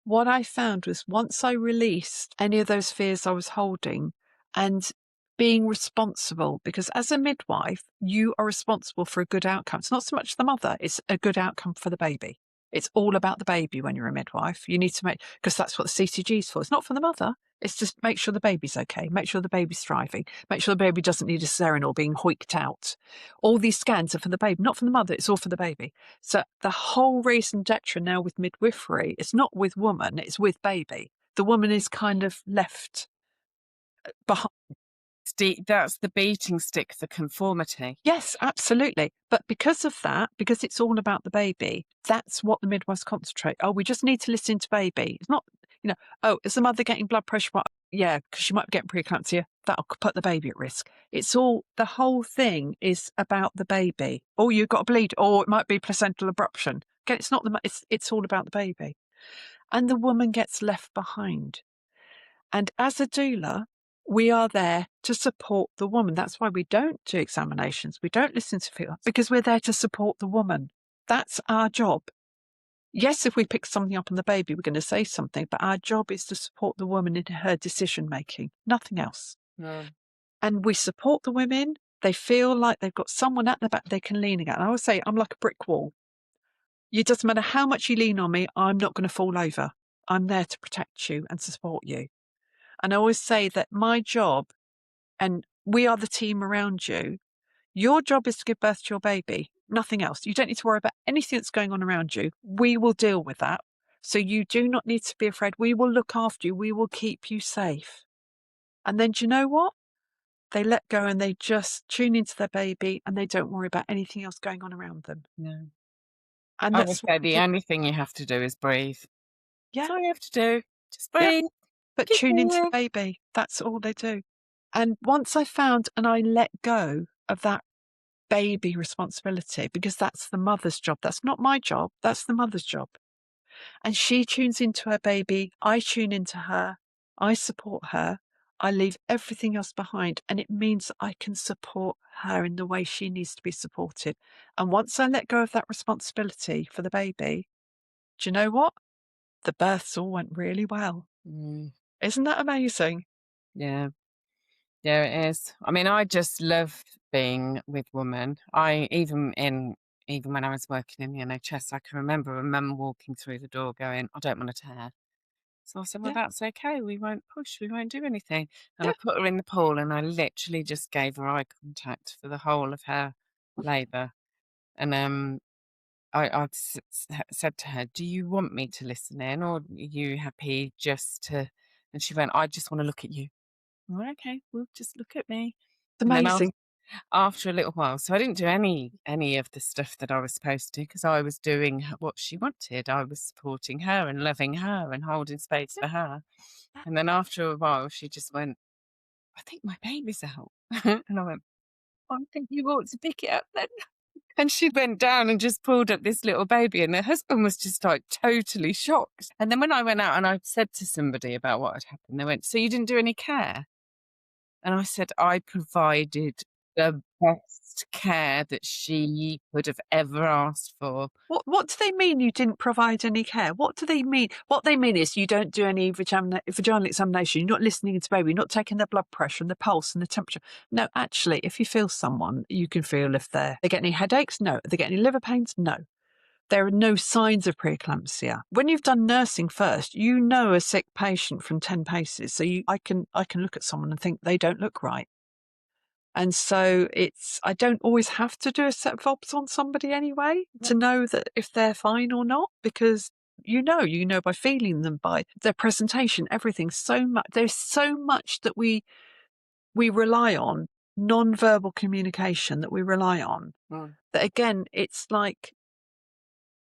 what I found was once I released any of those fears I was holding and being responsible, because as a midwife, you are responsible for a good outcome. It's not so much the mother, it's a good outcome for the baby. It's all about the baby when you're a midwife. You need to make, because that's what the CCG is for. It's not for the mother. It's just make sure the baby's okay, make sure the baby's thriving, make sure the baby doesn't need a cesarean or being hoiked out. All these scans are for the baby, not for the mother. It's all for the baby. So the whole raison d'etre now with midwifery, it's not with woman, it's with baby. The woman is kind of left behind. That's the beating stick for conformity. Yes, absolutely. But because of that, because it's all about the baby, that's what the midwives concentrate. Oh, we just need to listen to baby. It's not, oh, is the mother getting blood pressure? Well, yeah, because she might be getting preeclampsia. That'll put the baby at risk. It's all, the whole thing is about the baby. Oh, you've got to bleed. Or it might be placental abruption. Again, it's not it's all about the baby. And the woman gets left behind. And as a doula, we are there to support the woman. That's why we don't do examinations. We don't listen to people because we're there to support the woman. That's our job. Yes, if we pick something up on the baby, we're going to say something, but our job is to support the woman in her decision making, nothing else. No. And we support the women. They feel like they've got someone at their back they can lean against. And I always say, I'm like a brick wall. It doesn't matter how much you lean on me, I'm not going to fall over. I'm there to protect you and support you. And I always say that my job, and we are the team around you, your job is to give birth to your baby, nothing else. You don't need to worry about anything that's going on around you. We will deal with that. So you do not need to be afraid. We will look after you. We will keep you safe. And then do you know what? They let go and they just tune into their baby and they don't worry about anything else going on around them. No. And I would that's say the only thing you have to do is breathe. yeah, That's all you have to do. Just yeah. breathe. But Keep tune into the breathing. baby. That's all they do. And once I found and I let go of that baby responsibility, because that's the mother's job. That's not my job. That's the mother's job. And she tunes into her baby. I tune into her. I support her. I leave everything else behind. And it means I can support her in the way she needs to be supported. And once I let go of that responsibility for the baby, do you know what? The births all went really well. Mm, Isn't that amazing? yeah. Yeah, it is. I mean, I just love being with women. Even when I was working in the NHS, I can remember a mum walking through the door going, I don't want to tear. So I said, well, Yeah. that's okay. We won't push. We won't do anything. And I Yeah. put her in the pool and I literally just gave her eye contact for the whole of her labour. And said to her, do you want me to listen in or are you happy just to... And she went, I just want to look at you. Well, okay, well, just look at me. It's And then amazing. after a little while, so I didn't do any of the stuff that I was supposed to because I was doing what she wanted. I was supporting her and loving her and holding space Yeah. for her. And then after a while, she just went, I think my baby's out. And I went, I think you ought to pick it up then. And she went down and just pulled up this little baby, and her husband was just like totally shocked. And then when I went out and I said to somebody about what had happened, they went, so you didn't do any care? And I said, I provided the best care that she could have ever asked for. What do they mean you didn't provide any care? What do they mean? What they mean is you don't do any vaginal examination, you're not listening to baby, you're not taking their blood pressure and the pulse and the temperature. No, actually, if you feel someone, you can feel if they get any headaches. No. They get any liver pains. No. There are no signs of preeclampsia. When you've done nursing first, you know a sick patient from 10 paces. So I can look at someone and think they don't look right. And so I don't always have to do a set of obs on somebody anyway to know that if they're fine or not, because you know by feeling them, by their presentation, everything so much. There's so much that we rely on, non-verbal communication that we rely on. That again, it's like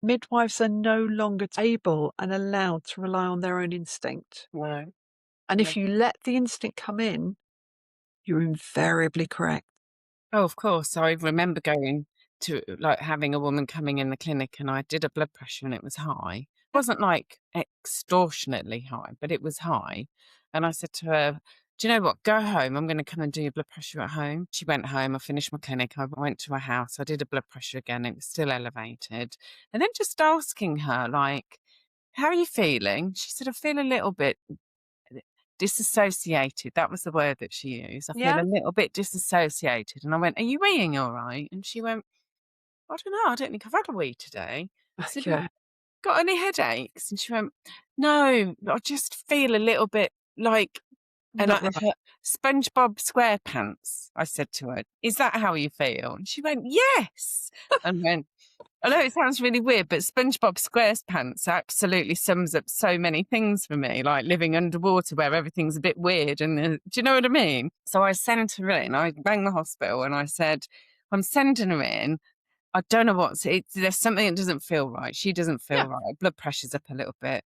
midwives are no longer able and allowed to rely on their own instinct. No. And if you let the instinct come in, you're invariably correct. Oh, of course. I remember going to like having a woman coming in the clinic and I did a blood pressure and it was high. It wasn't like extortionately high, but it was high. And I said to her, do you know what? Go home. I'm going to come and do your blood pressure at home. She went home. I finished my clinic. I went to her house. I did a blood pressure again. It was still elevated. And then just asking her, like, how are you feeling? She said, I feel a little bit disassociated. That was the word that she used. I feel Yeah. a little bit disassociated. And I went, are you weeing all right? And she went, I don't know. I don't think I've had a wee today. I said, Yeah. got any headaches? And she went, no, I just feel a little bit like, and Not right. her SpongeBob SquarePants, I said to her, is that how you feel? And she went, yes. And went, I know it sounds really weird, but SpongeBob SquarePants absolutely sums up so many things for me, like living underwater where everything's a bit weird. And do you know what I mean? So I sent her in. I rang the hospital and I said, I'm sending her in. I don't know there's something that doesn't feel right. She doesn't feel Yeah. right. Blood pressure's up a little bit.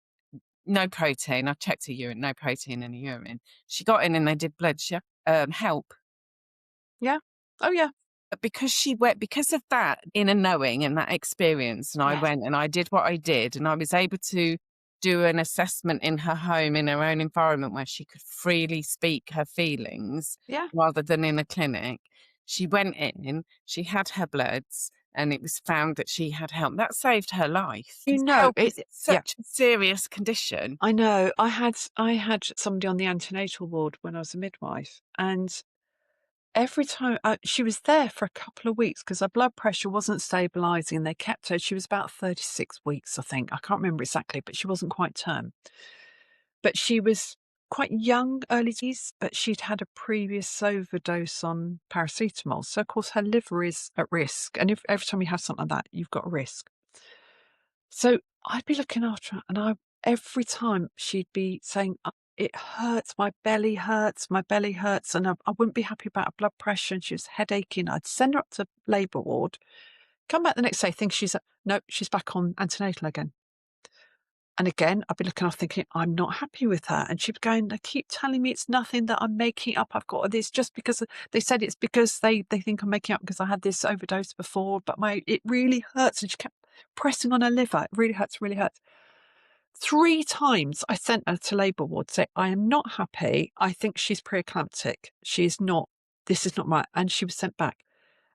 No protein. I checked her urine, no protein in her urine. She got in and they did blood help. Yeah. Oh, yeah. But because of that inner knowing and that experience, and I Yes. went and I did what I did, and I was able to do an assessment in her home, in her own environment where she could freely speak her feelings Yeah. rather than in a clinic. She went in, she had her bloods, and it was found that she had help. That saved her life. You 'Cause know, HELP is yeah. such a serious condition. I know. I had somebody on the antenatal ward when I was a midwife, and every time she was there for a couple of weeks because her blood pressure wasn't stabilising, and they kept her. She was about 36 weeks, I think. I can't remember exactly, but she wasn't quite term. But she was quite young, early teens, but she'd had a previous overdose on paracetamol. So, of course, her liver is at risk. And if every time you have something like that, you've got a risk. So I'd be looking after her, and every time she'd be saying, it hurts, my belly hurts, and I wouldn't be happy about her blood pressure, and she was headaching. I'd send her up to labour ward, come back the next day, think no, she's back on antenatal again. And again, I'd be looking off thinking, I'm not happy with her. And she'd be going, they keep telling me it's nothing, that I'm making up. I've got this just because they said it's because they think I'm making up because I had this overdose before, but it really hurts. And she kept pressing on her liver. It really hurts, really hurts. 3 times I sent her to labour ward to say, I am not happy. I think she's preeclamptic. This is not right. And she was sent back.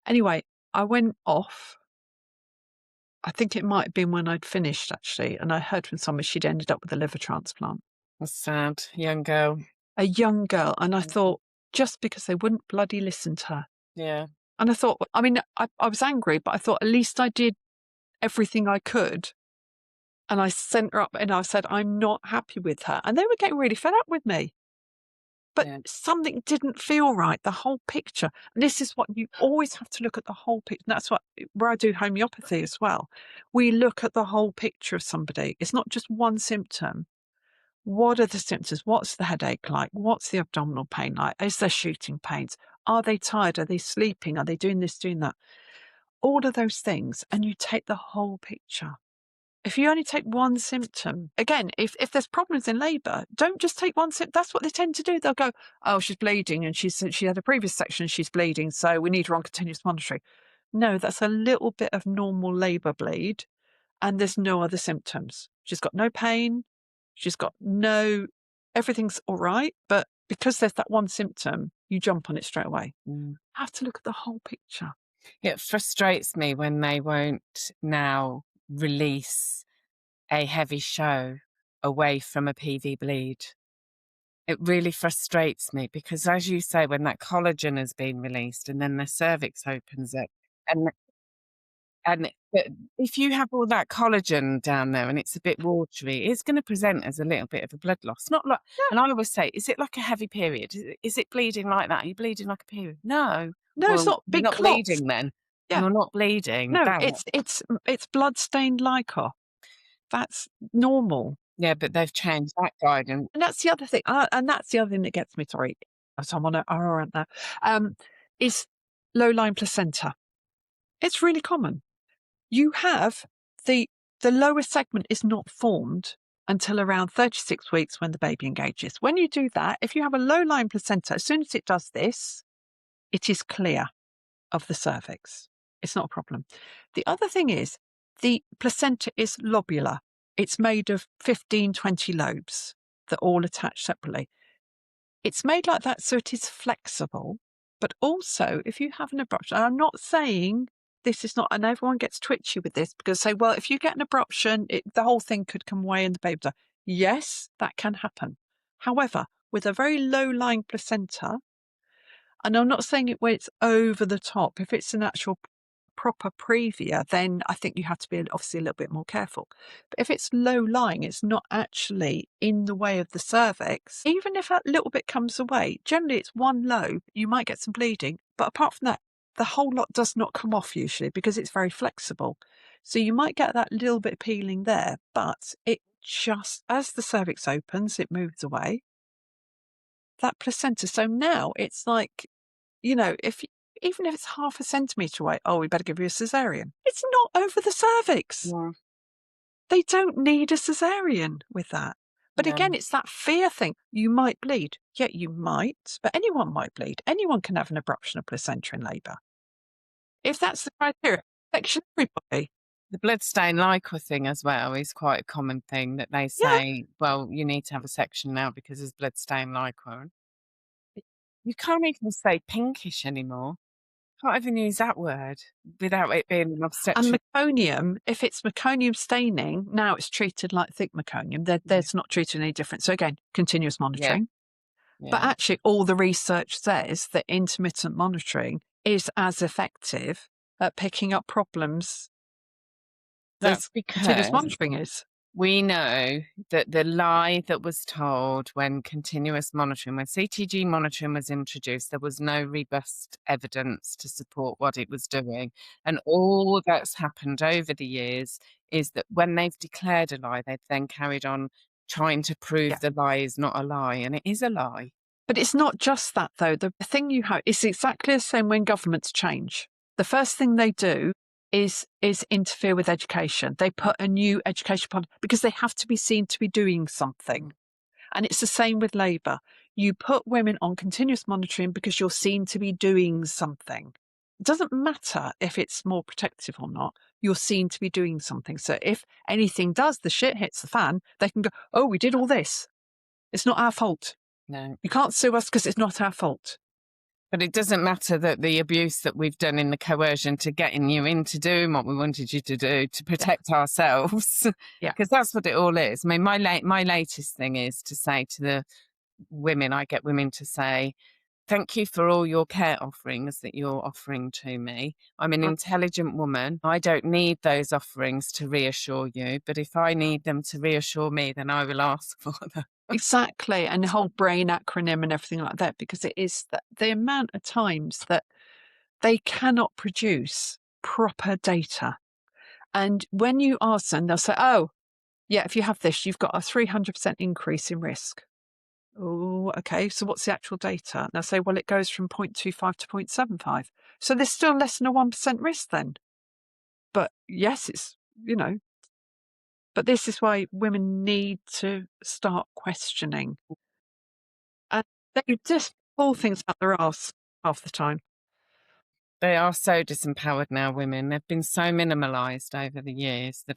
Anyway, I went off. I think it might have been when I'd finished, actually, and I heard from someone she'd ended up with a liver transplant. That's sad. Young girl. A young girl. And I thought, just because they wouldn't bloody listen to her. Yeah. And I thought, I mean, I was angry, but I thought at least I did everything I could. And I sent her up and I said, I'm not happy with her. And they were getting really fed up with me. But something didn't feel right, the whole picture. And this is what you always have to look at, the whole picture. And that's where I do homeopathy as well. We look at the whole picture of somebody. It's not just one symptom. What are the symptoms? What's the headache like? What's the abdominal pain like? Is there shooting pains? Are they tired? Are they sleeping? Are they doing this, doing that? All of those things. And you take the whole picture. If you only take one symptom, again, if there's problems in labour, don't just take one symptom. That's what they tend to do. They'll go, oh, she's bleeding and she had a previous section, she's bleeding, so we need her on continuous monitoring. No, that's a little bit of normal labour bleed and there's no other symptoms. She's got no pain. She's got everything's all right. But because there's that one symptom, you jump on it straight away. Have to look at the whole picture. It frustrates me when they won't now release a heavy show away from a PV bleed. It really frustrates me because, as you say, when that collagen has been released and then the cervix opens up, but if you have all that collagen down there and it's a bit watery, it's going to present as a little bit of a blood loss. Not like, and I always say, is it like a heavy period? Is it bleeding like that? Are you bleeding like a period? No. No, it's not big You're not clots. bleeding then. Yeah. You're not bleeding. No, it's blood-stained liquor. That's normal. Yeah, but they've changed that guidance. And that's the other thing. And that's the other thing that gets me, sorry, so I'm on a rant now, is low-lying placenta. It's really common. You have the lower segment is not formed until around 36 weeks when the baby engages. When you do that, if you have a low-lying placenta, as soon as it does this, it is clear of the cervix. It's not a problem. The other thing is the placenta is lobular. It's made of 15, 20 lobes that all attach separately. It's made like that so it is flexible, but also if you have an abruption, and I'm not saying this is not, and everyone gets twitchy with this because say, well, if you get an abruption, the whole thing could come away and the baby die. Yes, that can happen. However, with a very low-lying placenta, and I'm not saying it where it's over the top, if it's an actual proper previa, then I think you have to be obviously a little bit more careful. But if it's low lying, it's not actually in the way of the cervix. Even if that little bit comes away, generally it's one lobe, you might get some bleeding. But apart from that, the whole lot does not come off usually because it's very flexible. So you might get that little bit peeling there, but it just, as the cervix opens, it moves away. That placenta. So now it's like, even if it's half a centimetre away, oh, we better give you a cesarean. It's not over the cervix. Yeah. They don't need a cesarean with that. But No. again, it's that fear thing. You might bleed. Yeah, you might, but anyone might bleed. Anyone can have an abruption of placenta in labour. If that's the criteria, section everybody. The bloodstain lycra thing as well is quite a common thing that they Yeah. say, well, you need to have a section now because there's bloodstain lycra. You can't even say pinkish anymore. Can't even use that word without it being an obstetric. And meconium, if it's meconium staining, now it's treated like thick meconium. There's not treated any different. So again, continuous monitoring. Yeah. But actually, all the research says that intermittent monitoring is as effective at picking up problems That's as continuous because monitoring is. we know that the lie that was told when continuous monitoring, when CTG monitoring was introduced, there was no robust evidence to support what it was doing. And all that's happened over the years is that when they've declared a lie, they've then carried on trying to prove the lie is not a lie. And it is a lie. But it's not just that, though. The thing you have is exactly the same when governments change. The first thing they do is interfere with education. They put a new education policy because they have to be seen to be doing something. And it's the same with labour. You put women on continuous monitoring because you're seen to be doing something. It doesn't matter if it's more protective or not. You're seen to be doing something. So if anything does, the shit hits the fan, they can go, oh, we did all this. It's not our fault. No. You can't sue us because it's not our fault. But it doesn't matter that the abuse that we've done in the coercion to getting you into doing what we wanted you to do to protect ourselves. Yeah. Because that's what it all is. I mean, my latest thing is to say to the women, I get women to say, thank you for all your care offerings that you're offering to me. I'm an intelligent woman. I don't need those offerings to reassure you. But if I need them to reassure me, then I will ask for them. Exactly. And the whole BRAIN acronym and everything like that, because it is the amount of times that they cannot produce proper data. And when you ask them, they'll say, oh, yeah, if you have this, you've got a 300% increase in risk. Oh, okay. So what's the actual data? And they'll say, well, it goes from 0.25 to 0.75. So there's still less than a 1% risk then. But yes, it's, but this is why women need to start questioning. And they just pull things out their arse half the time. They are so disempowered now, women. They've been so minimalised over the years that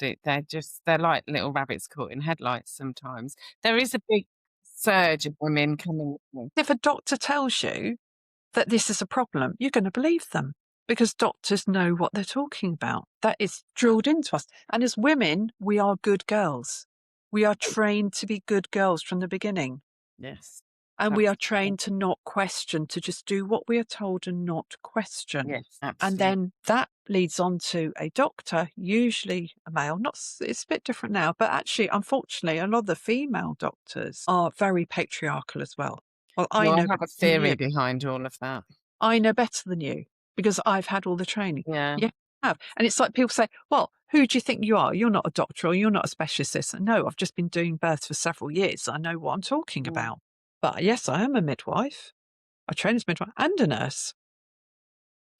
they're like little rabbits caught in headlights sometimes. There is a big surge of women coming. If a doctor tells you that this is a problem, you're going to believe them because doctors know what they're talking about. That is drilled into us. And as women, we are good girls. We are trained to be good girls from the beginning. Yes. And we are trained to not question, to just do what we are told and not question. Yes, absolutely. And then that leads on to a doctor, usually a male. It's a bit different now, but actually, unfortunately, a lot of the female doctors are very patriarchal as well. Well, I know have a theory behind all of that. I know better than you because I've had all the training. Yeah. Yeah, I have. And it's like people say, well, who do you think you are? You're not a doctor or you're not a specialist. No, I've just been doing births for several years. I know what I'm talking about. But yes, I am a midwife. I train as a midwife and a nurse.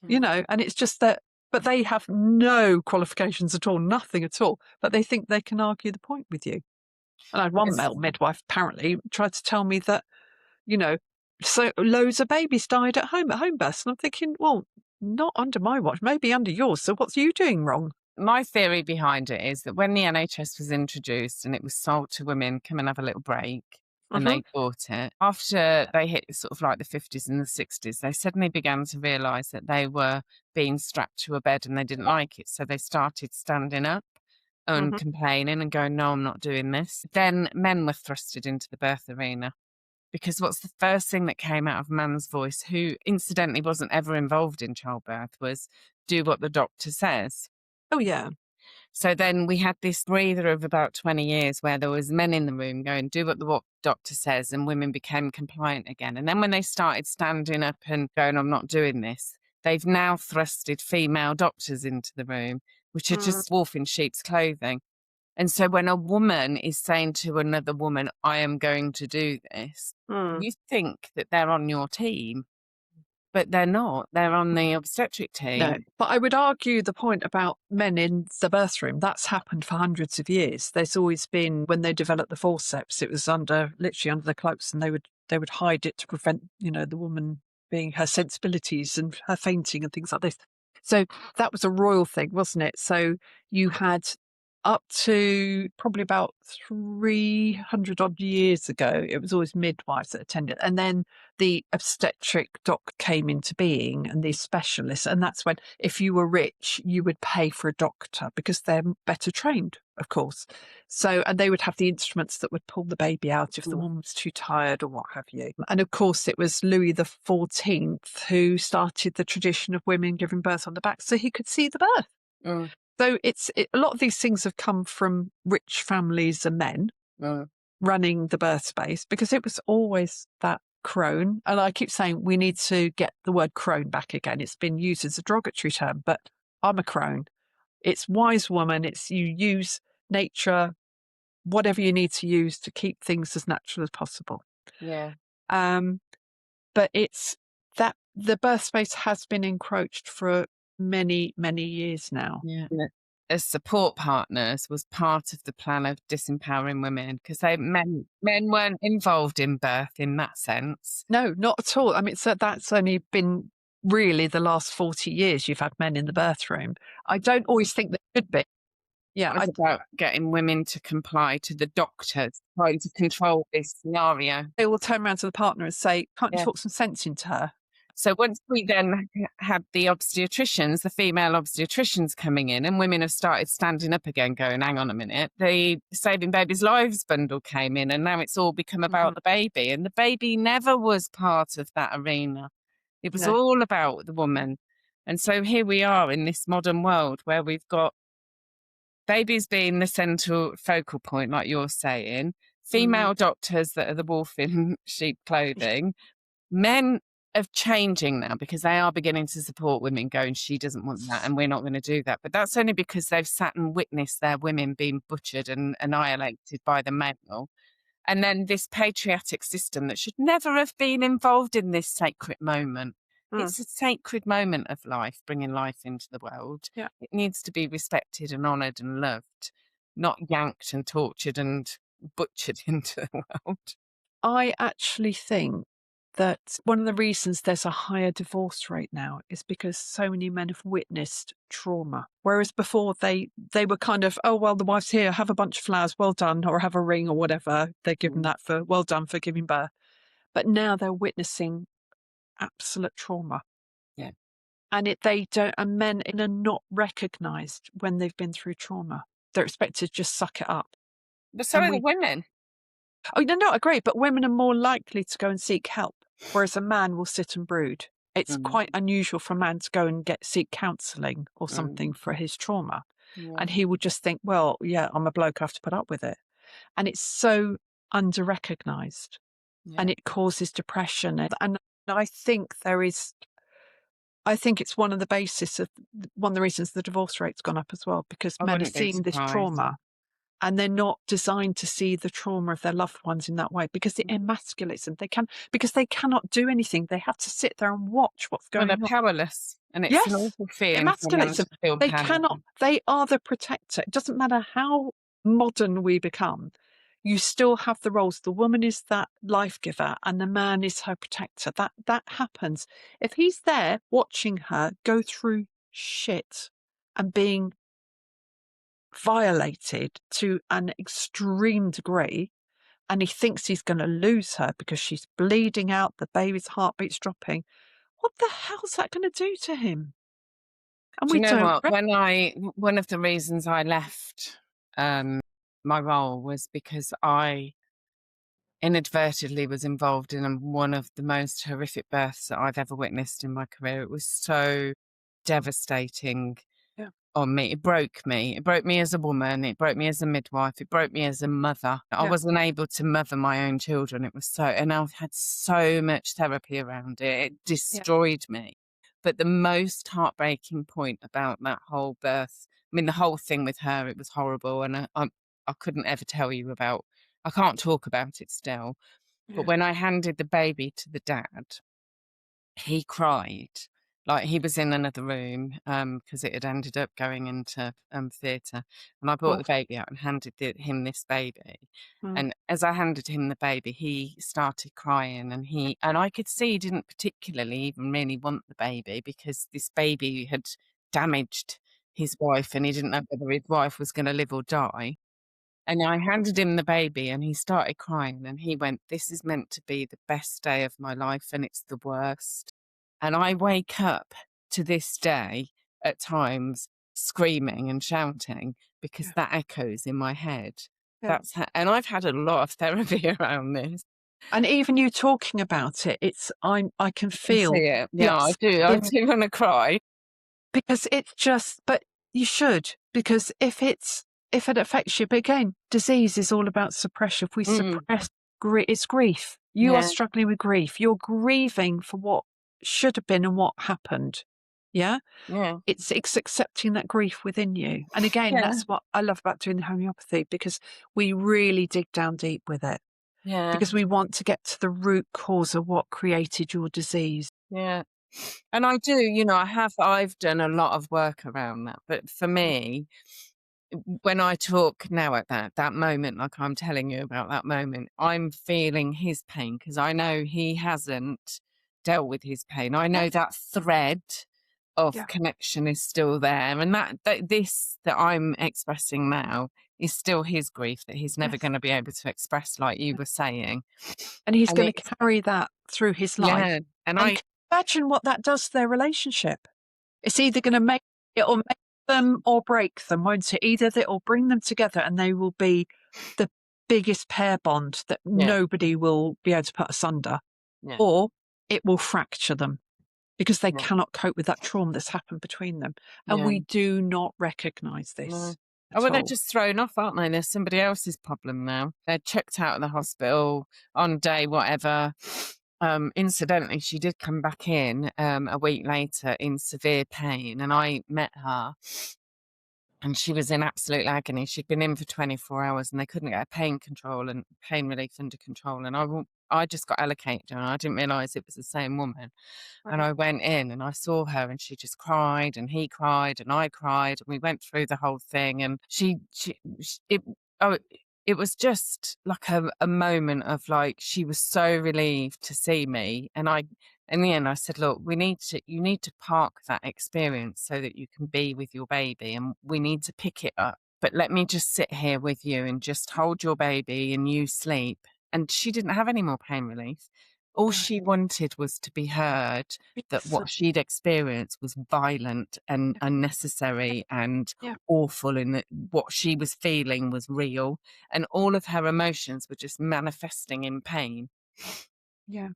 And it's just that, but they have no qualifications at all, nothing at all. But they think they can argue the point with you. And I had one male midwife apparently tried to tell me that, so loads of babies died at home births. And I'm thinking, well, not under my watch, maybe under yours. So what's you doing wrong? My theory behind it is that when the NHS was introduced and it was sold to women, come and have a little break, and they bought it, after they hit sort of like the 50s and the 60s, they suddenly began to realise that they were being strapped to a bed and they didn't like it. So they started standing up and complaining and going, no, I'm not doing this. Then men were thrusted into the birth arena. Because what's the first thing that came out of Man's voice, who incidentally wasn't ever involved in childbirth, was do what the doctor says. Oh, yeah. So then we had this breather of about 20 years where there was men in the room going, do what the doctor says, and women became compliant again. And then when they started standing up and going, I'm not doing this, they've now thrusted female doctors into the room, which are just wolf in sheep's clothing. And so when a woman is saying to another woman, I am going to do this, you think that they're on your team, but they're not. They're on the obstetric team. No, but I would argue the point about men in the birth room, that's happened for hundreds of years. There's always been, when they developed the forceps, it was literally under the cloaks, and they would hide it to prevent, the woman being her sensibilities and her fainting and things like this. So that was a royal thing, wasn't it? So you had up to probably about 300 odd years ago, it was always midwives that attended. And then the obstetric doc came into being and these specialists. And that's when, if you were rich, you would pay for a doctor because they're better trained, of course. So, and they would have the instruments that would pull the baby out if the woman was too tired or what have you. And of course, it was Louis XIV who started the tradition of women giving birth on the back so he could see the birth. So a lot of these things have come from rich families and men running the birth space, because it was always that crone. And I keep saying we need to get the word crone back again. It's been used as a derogatory term, but I'm a crone. It's wise woman. It's you use nature, whatever you need to use to keep things as natural as possible. Yeah. But it's that the birth space has been encroached for many, many years now. Yeah. As support partners was part of the plan of disempowering women, because men weren't involved in birth in that sense. No, not at all. I mean, so that's only been really the last 40 years you've had men in the birth room. I don't always think they should be. Yeah, It's about getting women to comply to the doctors, trying to control this scenario. They will turn around to the partner and say, can't you talk some sense into her? So once we then had the obstetricians, the female obstetricians coming in, and women have started standing up again going, hang on a minute, the Saving Babies Lives bundle came in, and now it's all become about the baby. And the baby never was part of that arena. It was all about the woman. And so here we are in this modern world where we've got babies being the central focal point, like you're saying, female doctors that are the wolf in sheep clothing, men of changing now, because they are beginning to support women going, she doesn't want that and we're not going to do that. But that's only because they've sat and witnessed their women being butchered and annihilated by the male. And then this patriarchic system that should never have been involved in this sacred moment. It's a sacred moment of life, bringing life into the world. Yeah. It needs to be respected and honoured and loved, not yanked and tortured and butchered into the world. I actually think that one of the reasons there's a higher divorce rate now is because so many men have witnessed trauma. Whereas before they were kind of, oh, well, the wife's here, have a bunch of flowers, well done, or have a ring or whatever. They're given that for well done for giving birth. But now they're witnessing absolute trauma. Yeah. And and men are not recognised when they've been through trauma. They're expected to just suck it up. But so are the women. Oh, no, I agree. But women are more likely to go and seek help, whereas a man will sit and brood. It's quite unusual for a man to go and seek counselling or something for his trauma. Yeah. And he will just think, well, yeah, I'm a bloke, I have to put up with it. And it's so under-recognised. Yeah. And it causes depression. And I think it's one of the reasons the divorce rate's gone up as well, because men are seeing this trauma. And they're not designed to see the trauma of their loved ones in that way, because it emasculates them. Because they cannot do anything. They have to sit there and watch what's going on. They're powerless. And it's an awful feeling. Emasculates them. They cannot. They are the protector. It doesn't matter how modern we become. You still have the roles. The woman is that life giver and the man is her protector. That happens. If he's there watching her go through shit and being violated to an extreme degree, and he thinks he's going to lose her because she's bleeding out, the baby's heartbeat's dropping, what the hell's that going to do to him? And do you know what? One of the reasons I left my role was because inadvertently was involved in one of the most horrific births that I've ever witnessed in my career. It was so devastating Yeah. on me. It broke me. It broke me as a woman. It broke me as a midwife. It broke me as a mother. I Yeah. wasn't able to mother my own children. It was so, and I've had so much therapy around it. It destroyed me. But the most heartbreaking point about that whole birth, I mean, the whole thing with her, it was horrible. And I couldn't ever tell you about, I can't talk about it still. But when I handed the baby to the dad, he cried like he was in another room, because it had ended up going into theatre. And I brought the baby out and handed him this baby. And as I handed him the baby, he started crying, and I could see he didn't particularly even really want the baby, because this baby had damaged his wife, and he didn't know whether his wife was going to live or die. And I handed him the baby and he started crying, and he went, "This is meant to be the best day of my life and it's the worst." And I wake up to this day at times screaming and shouting because that echoes in my head. Yeah. And I've had a lot of therapy around this. And even you talking about it, I can feel See it. the Yeah, I do. I do want to cry. because it's just, but you should, because if it affects you, but again, disease is all about suppression. If we suppress it's grief. You are struggling with grief. You're grieving for what should have been and what happened. Yeah. Yeah. It's accepting that grief within you. And again, that's what I love about doing the homeopathy, because we really dig down deep with it. Yeah. Because we want to get to the root cause of what created your disease. Yeah. And I do, I've done a lot of work around that. But for me, when I talk now at that moment, like I'm telling you about that moment, I'm feeling his pain because I know he hasn't dealt with his pain. I know that thread of connection is still there, and that this that I'm expressing now is still his grief that he's never going to be able to express, like you were saying. And he's going to carry that through his life. Yeah, and I can imagine what that does to their relationship. It's either going to make them or break them, won't it? Either it will bring them together and they will be the biggest pair bond that nobody will be able to put asunder, or it will fracture them because they cannot cope with that trauma that's happened between them. And we do not recognise this. Oh, well, they're just thrown off, aren't they? There's somebody else's problem now. They're checked out of the hospital on day whatever. Incidentally, she did come back in a week later in severe pain, and I met her, and she was in absolute agony. She'd been in for 24 hours, and they couldn't get her pain control and pain relief under control. And I just got allocated, and I didn't realise it was the same woman. Right. And I went in, and I saw her, and she just cried, and he cried, and I cried, and we went through the whole thing. And it was just like a moment of like, she was so relieved to see me. And in the end, I said, look, you need to park that experience so that you can be with your baby, and we need to pick it up. But let me just sit here with you and just hold your baby and you sleep. And she didn't have any more pain relief. All she wanted was to be heard that what she'd experienced was violent and unnecessary and awful, and that what she was feeling was real. And all of her emotions were just manifesting in pain. Yeah.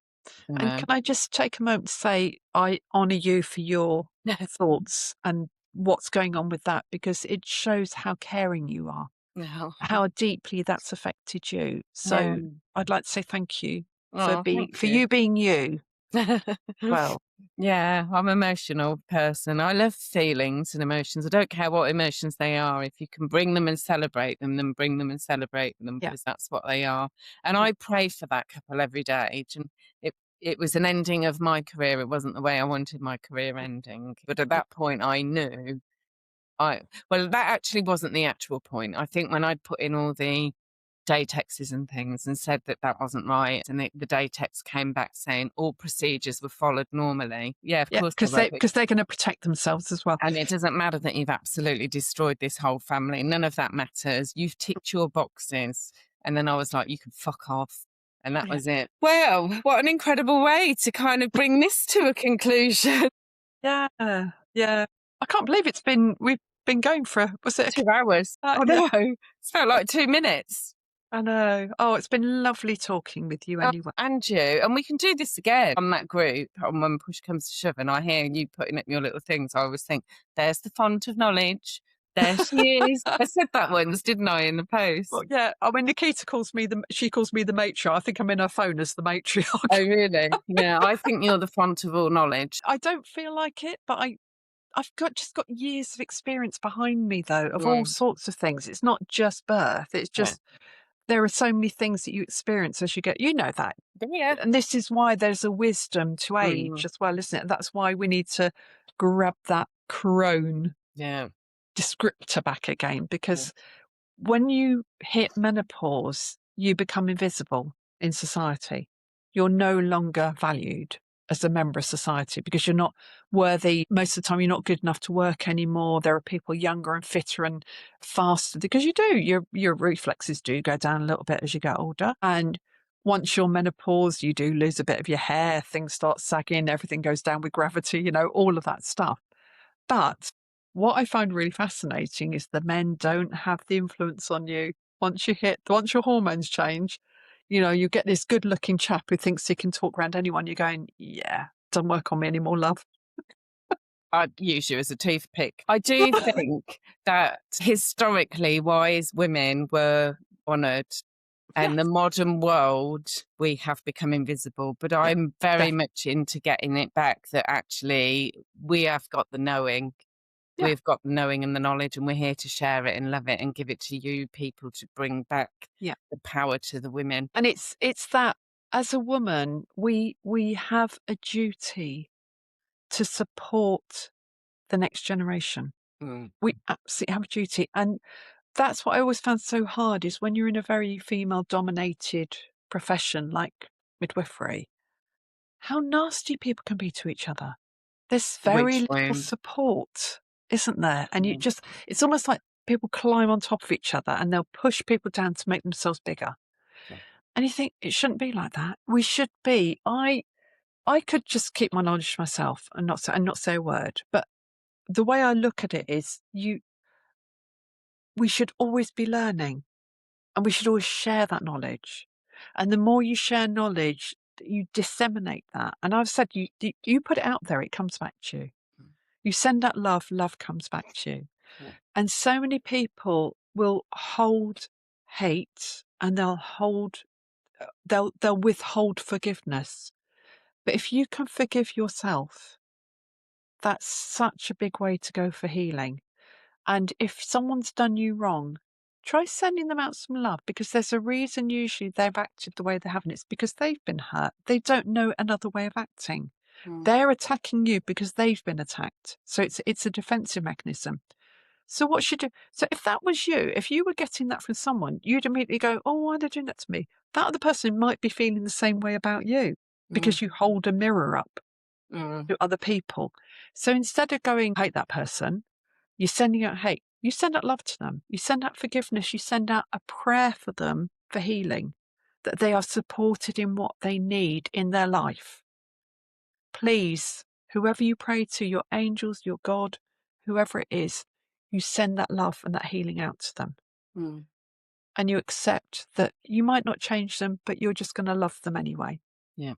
And can I just take a moment to say I honour you for your thoughts and what's going on with that, because it shows how caring you are, how deeply that's affected you. So I'd like to say thank you for you being you. Well, yeah, I'm an emotional person. I love feelings and emotions. I don't care what emotions they are. If you can bring them and celebrate them, then bring them and celebrate them, because that's what they are. And I pray for that couple every day. And it was an ending of my career. It wasn't the way I wanted my career ending. But at that point, I knew that actually wasn't the actual point. I think when I'd put in all the day texts and things and said that wasn't right, and the day text came back saying all procedures were followed normally. Yeah, of course, because they're going to protect themselves as well. And it doesn't matter that you've absolutely destroyed this whole family. None of that matters. You've ticked your boxes. And then I was like, you can fuck off. And that was it. Well, what an incredible way to kind of bring this to a conclusion. Yeah. I can't believe we've been going for, was it 2 hours? Oh no, it felt like 2 minutes. I know. Oh, it's been lovely talking with you anyway. And you. And we can do this again on that group. And when push comes to shove, and I hear you putting up your little things, I always think, there's the font of knowledge. There she is. I said that once, didn't I, in the post? Well, yeah. I mean, Nikita calls me the matriarch. I think I'm in her phone as the matriarch. Oh, really? Yeah, I think you're the font of all knowledge. I don't feel like it, but I've just got years of experience behind me, though, of all sorts of things. It's not just birth. It's just there are so many things that you experience as you get. You know that. Yeah. And this is why there's a wisdom to age as well, isn't it? That's why we need to grab that crone descriptor back again, because when you hit menopause, you become invisible in society. You're no longer valued as a member of society because you're not worthy. Most of the time, you're not good enough to work anymore. There are people younger and fitter and faster because you do. Your reflexes do go down a little bit as you get older. And once you're menopause, you do lose a bit of your hair. Things start sagging. Everything goes down with gravity, you know, all of that stuff. But what I find really fascinating is the men don't have the influence on you. Once your hormones change, you know, you get this good looking chap who thinks he can talk around anyone. You're going, yeah, doesn't work on me anymore, love. I'd use you as a toothpick. I do think that historically wise women were honoured. And the modern world, we have become invisible. But I'm very much into getting it back that actually we have got the knowing. Yeah. We've got the knowing and the knowledge, and we're here to share it and love it and give it to you people to bring back the power to the women. And it's that as a woman, we have a duty to support the next generation. We absolutely have a duty. And that's what I always found so hard is when you're in a very female dominated profession like midwifery, how nasty people can be to each other. There's very little support, isn't there? And it's almost like people climb on top of each other and they'll push people down to make themselves bigger. Yeah. And you think it shouldn't be like that. We should be. I could just keep my knowledge to myself and not say a word. But the way I look at it is we should always be learning and we should always share that knowledge. And the more you share knowledge, you disseminate that. And I've said, you put it out there, it comes back to you. You send that love comes back to you. Yeah. And so many people will hold hate and they'll withhold forgiveness. But if you can forgive yourself, that's such a big way to go for healing. And if someone's done you wrong, try sending them out some love, because there's a reason usually they've acted the way they have, and it's because they've been hurt. They don't know another way of acting. They're attacking you because they've been attacked. So it's a defensive mechanism. So what should you do? So if that was you, if you were getting that from someone, you'd immediately go, oh, why are they doing that to me? That other person might be feeling the same way about you because you hold a mirror up to other people. So instead of going, hate that person, you're sending out hate. You send out love to them. You send out forgiveness. You send out a prayer for them for healing, that they are supported in what they need in their life. Please, whoever you pray to, your angels, your God, whoever it is, you send that love and that healing out to them. And you accept that you might not change them, but you're just going to love them anyway. Yeah.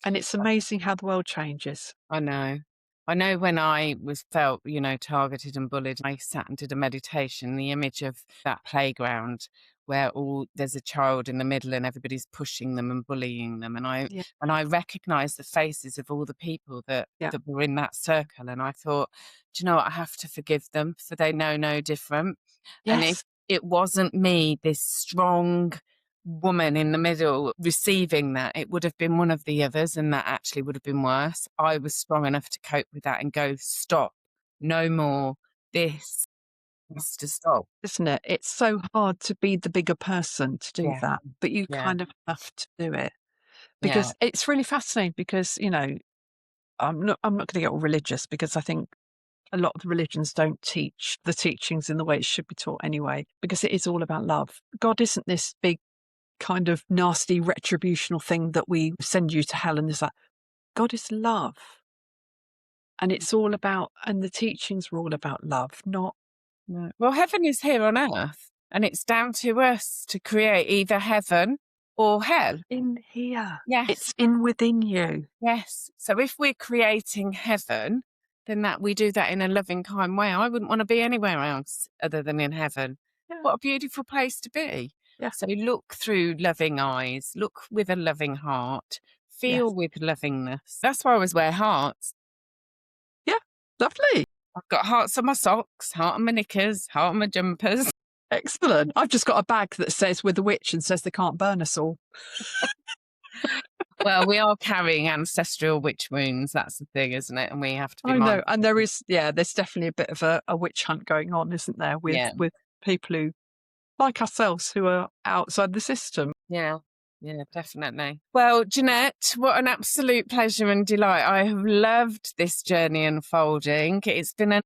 And it's amazing how the world changes. I know. When I felt, targeted and bullied, I sat and did a meditation, the image of that playground where there's a child in the middle and everybody's pushing them and bullying them. And I recognised the faces of all the people that were in that circle. And I thought, do you know what? I have to forgive them, for they know no different. Yes. And if it wasn't me, this strong woman in the middle receiving that, it would have been one of the others, and that actually would have been worse. I was strong enough to cope with that and go, stop, no more. This has to stop. Isn't it? It's so hard to be the bigger person to do that, but you kind of have to do it, because it's really fascinating, because, I'm not going to get all religious, because I think a lot of the religions don't teach the teachings in the way it should be taught anyway, because it is all about love. God isn't this big kind of nasty retributional thing that we send you to hell and there's that. God is love. And it's all about, and the teachings are all about love, not. Well, heaven is here on earth. And it's down to us to create either heaven or hell. In here. Yes. It's in within you. Yes. So if we're creating heaven, then that we do that in a loving, kind way. I wouldn't want to be anywhere else other than in heaven. Yeah. What a beautiful place to be. Yeah. So look through loving eyes, look with a loving heart, feel with lovingness. That's why I always wear hearts. Yeah, lovely. I've got hearts on my socks, heart on my knickers, heart on my jumpers. Excellent. I've just got a bag that says "We're the witch" and says they can't burn us all. Well, we are carrying ancestral witch wounds. That's the thing, isn't it? And we have to be I know. mindful. And there is, there's definitely a bit of a witch hunt going on, isn't there? With people who, like ourselves, who are outside the system. Yeah, definitely. Well, Jeanette, what an absolute pleasure and delight. I have loved this journey unfolding. It's been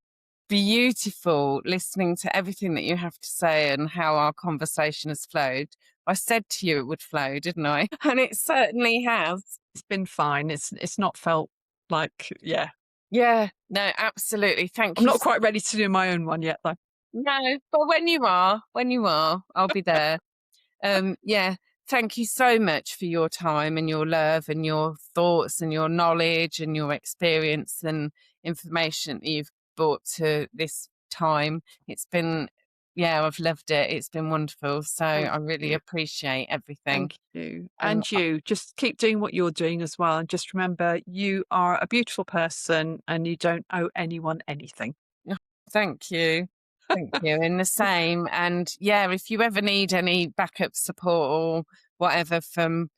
beautiful listening to everything that you have to say and how our conversation has flowed. I said to you it would flow, didn't I? And it certainly has. It's been fine. It's not felt like, Yeah, no, absolutely. Thank you. I'm not quite ready to do my own one yet, though. No, but when you are, I'll be there. Thank you so much for your time and your love and your thoughts and your knowledge and your experience and information that you've brought to this time. It's been, I've loved it. It's been wonderful. So I really appreciate everything. Thank you. And you just keep doing what you're doing as well. And just remember, you are a beautiful person and you don't owe anyone anything. Thank you. Thank you. In the same. And if you ever need any backup support or whatever from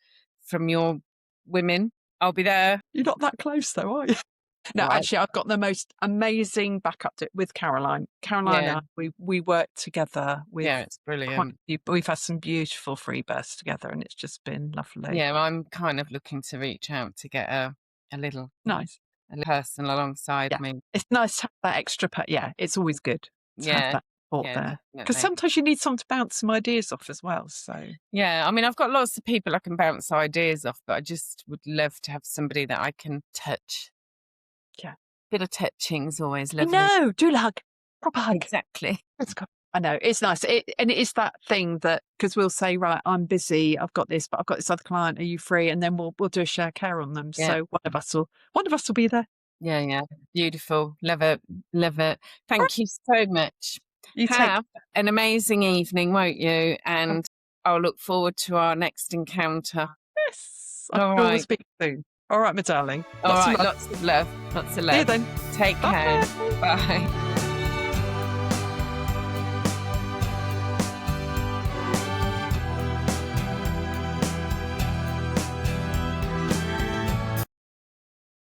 your women, I'll be there. You're not that close though, are you? No, actually, I've got the most amazing backup with Caroline. Caroline and I, we work together with. Yeah, it's brilliant. We've had some beautiful free births together, and it's just been lovely. Yeah, I'm kind of looking to reach out to get a little person alongside me. It's nice to have that extra. It's always good to have that support there, because sometimes you need someone to bounce some ideas off as well. So I mean, I've got lots of people I can bounce ideas off, but I just would love to have somebody that I can touch. Yeah. Bit of touching's always lovely. Doula hug. Proper hug. Exactly. I know, it's nice. And it is that thing that, because we'll say, right, I'm busy, I've got this, but I've got this other client, are you free? And then we'll do a share care on them. Yeah. So one of us will be there. Yeah. Beautiful. Love it. Thank you so much. Have an amazing evening, won't you? And I'll look forward to our next encounter. Yes. I'll speak soon. All right, my darling. Lots of love. See you then. Take care. Bye.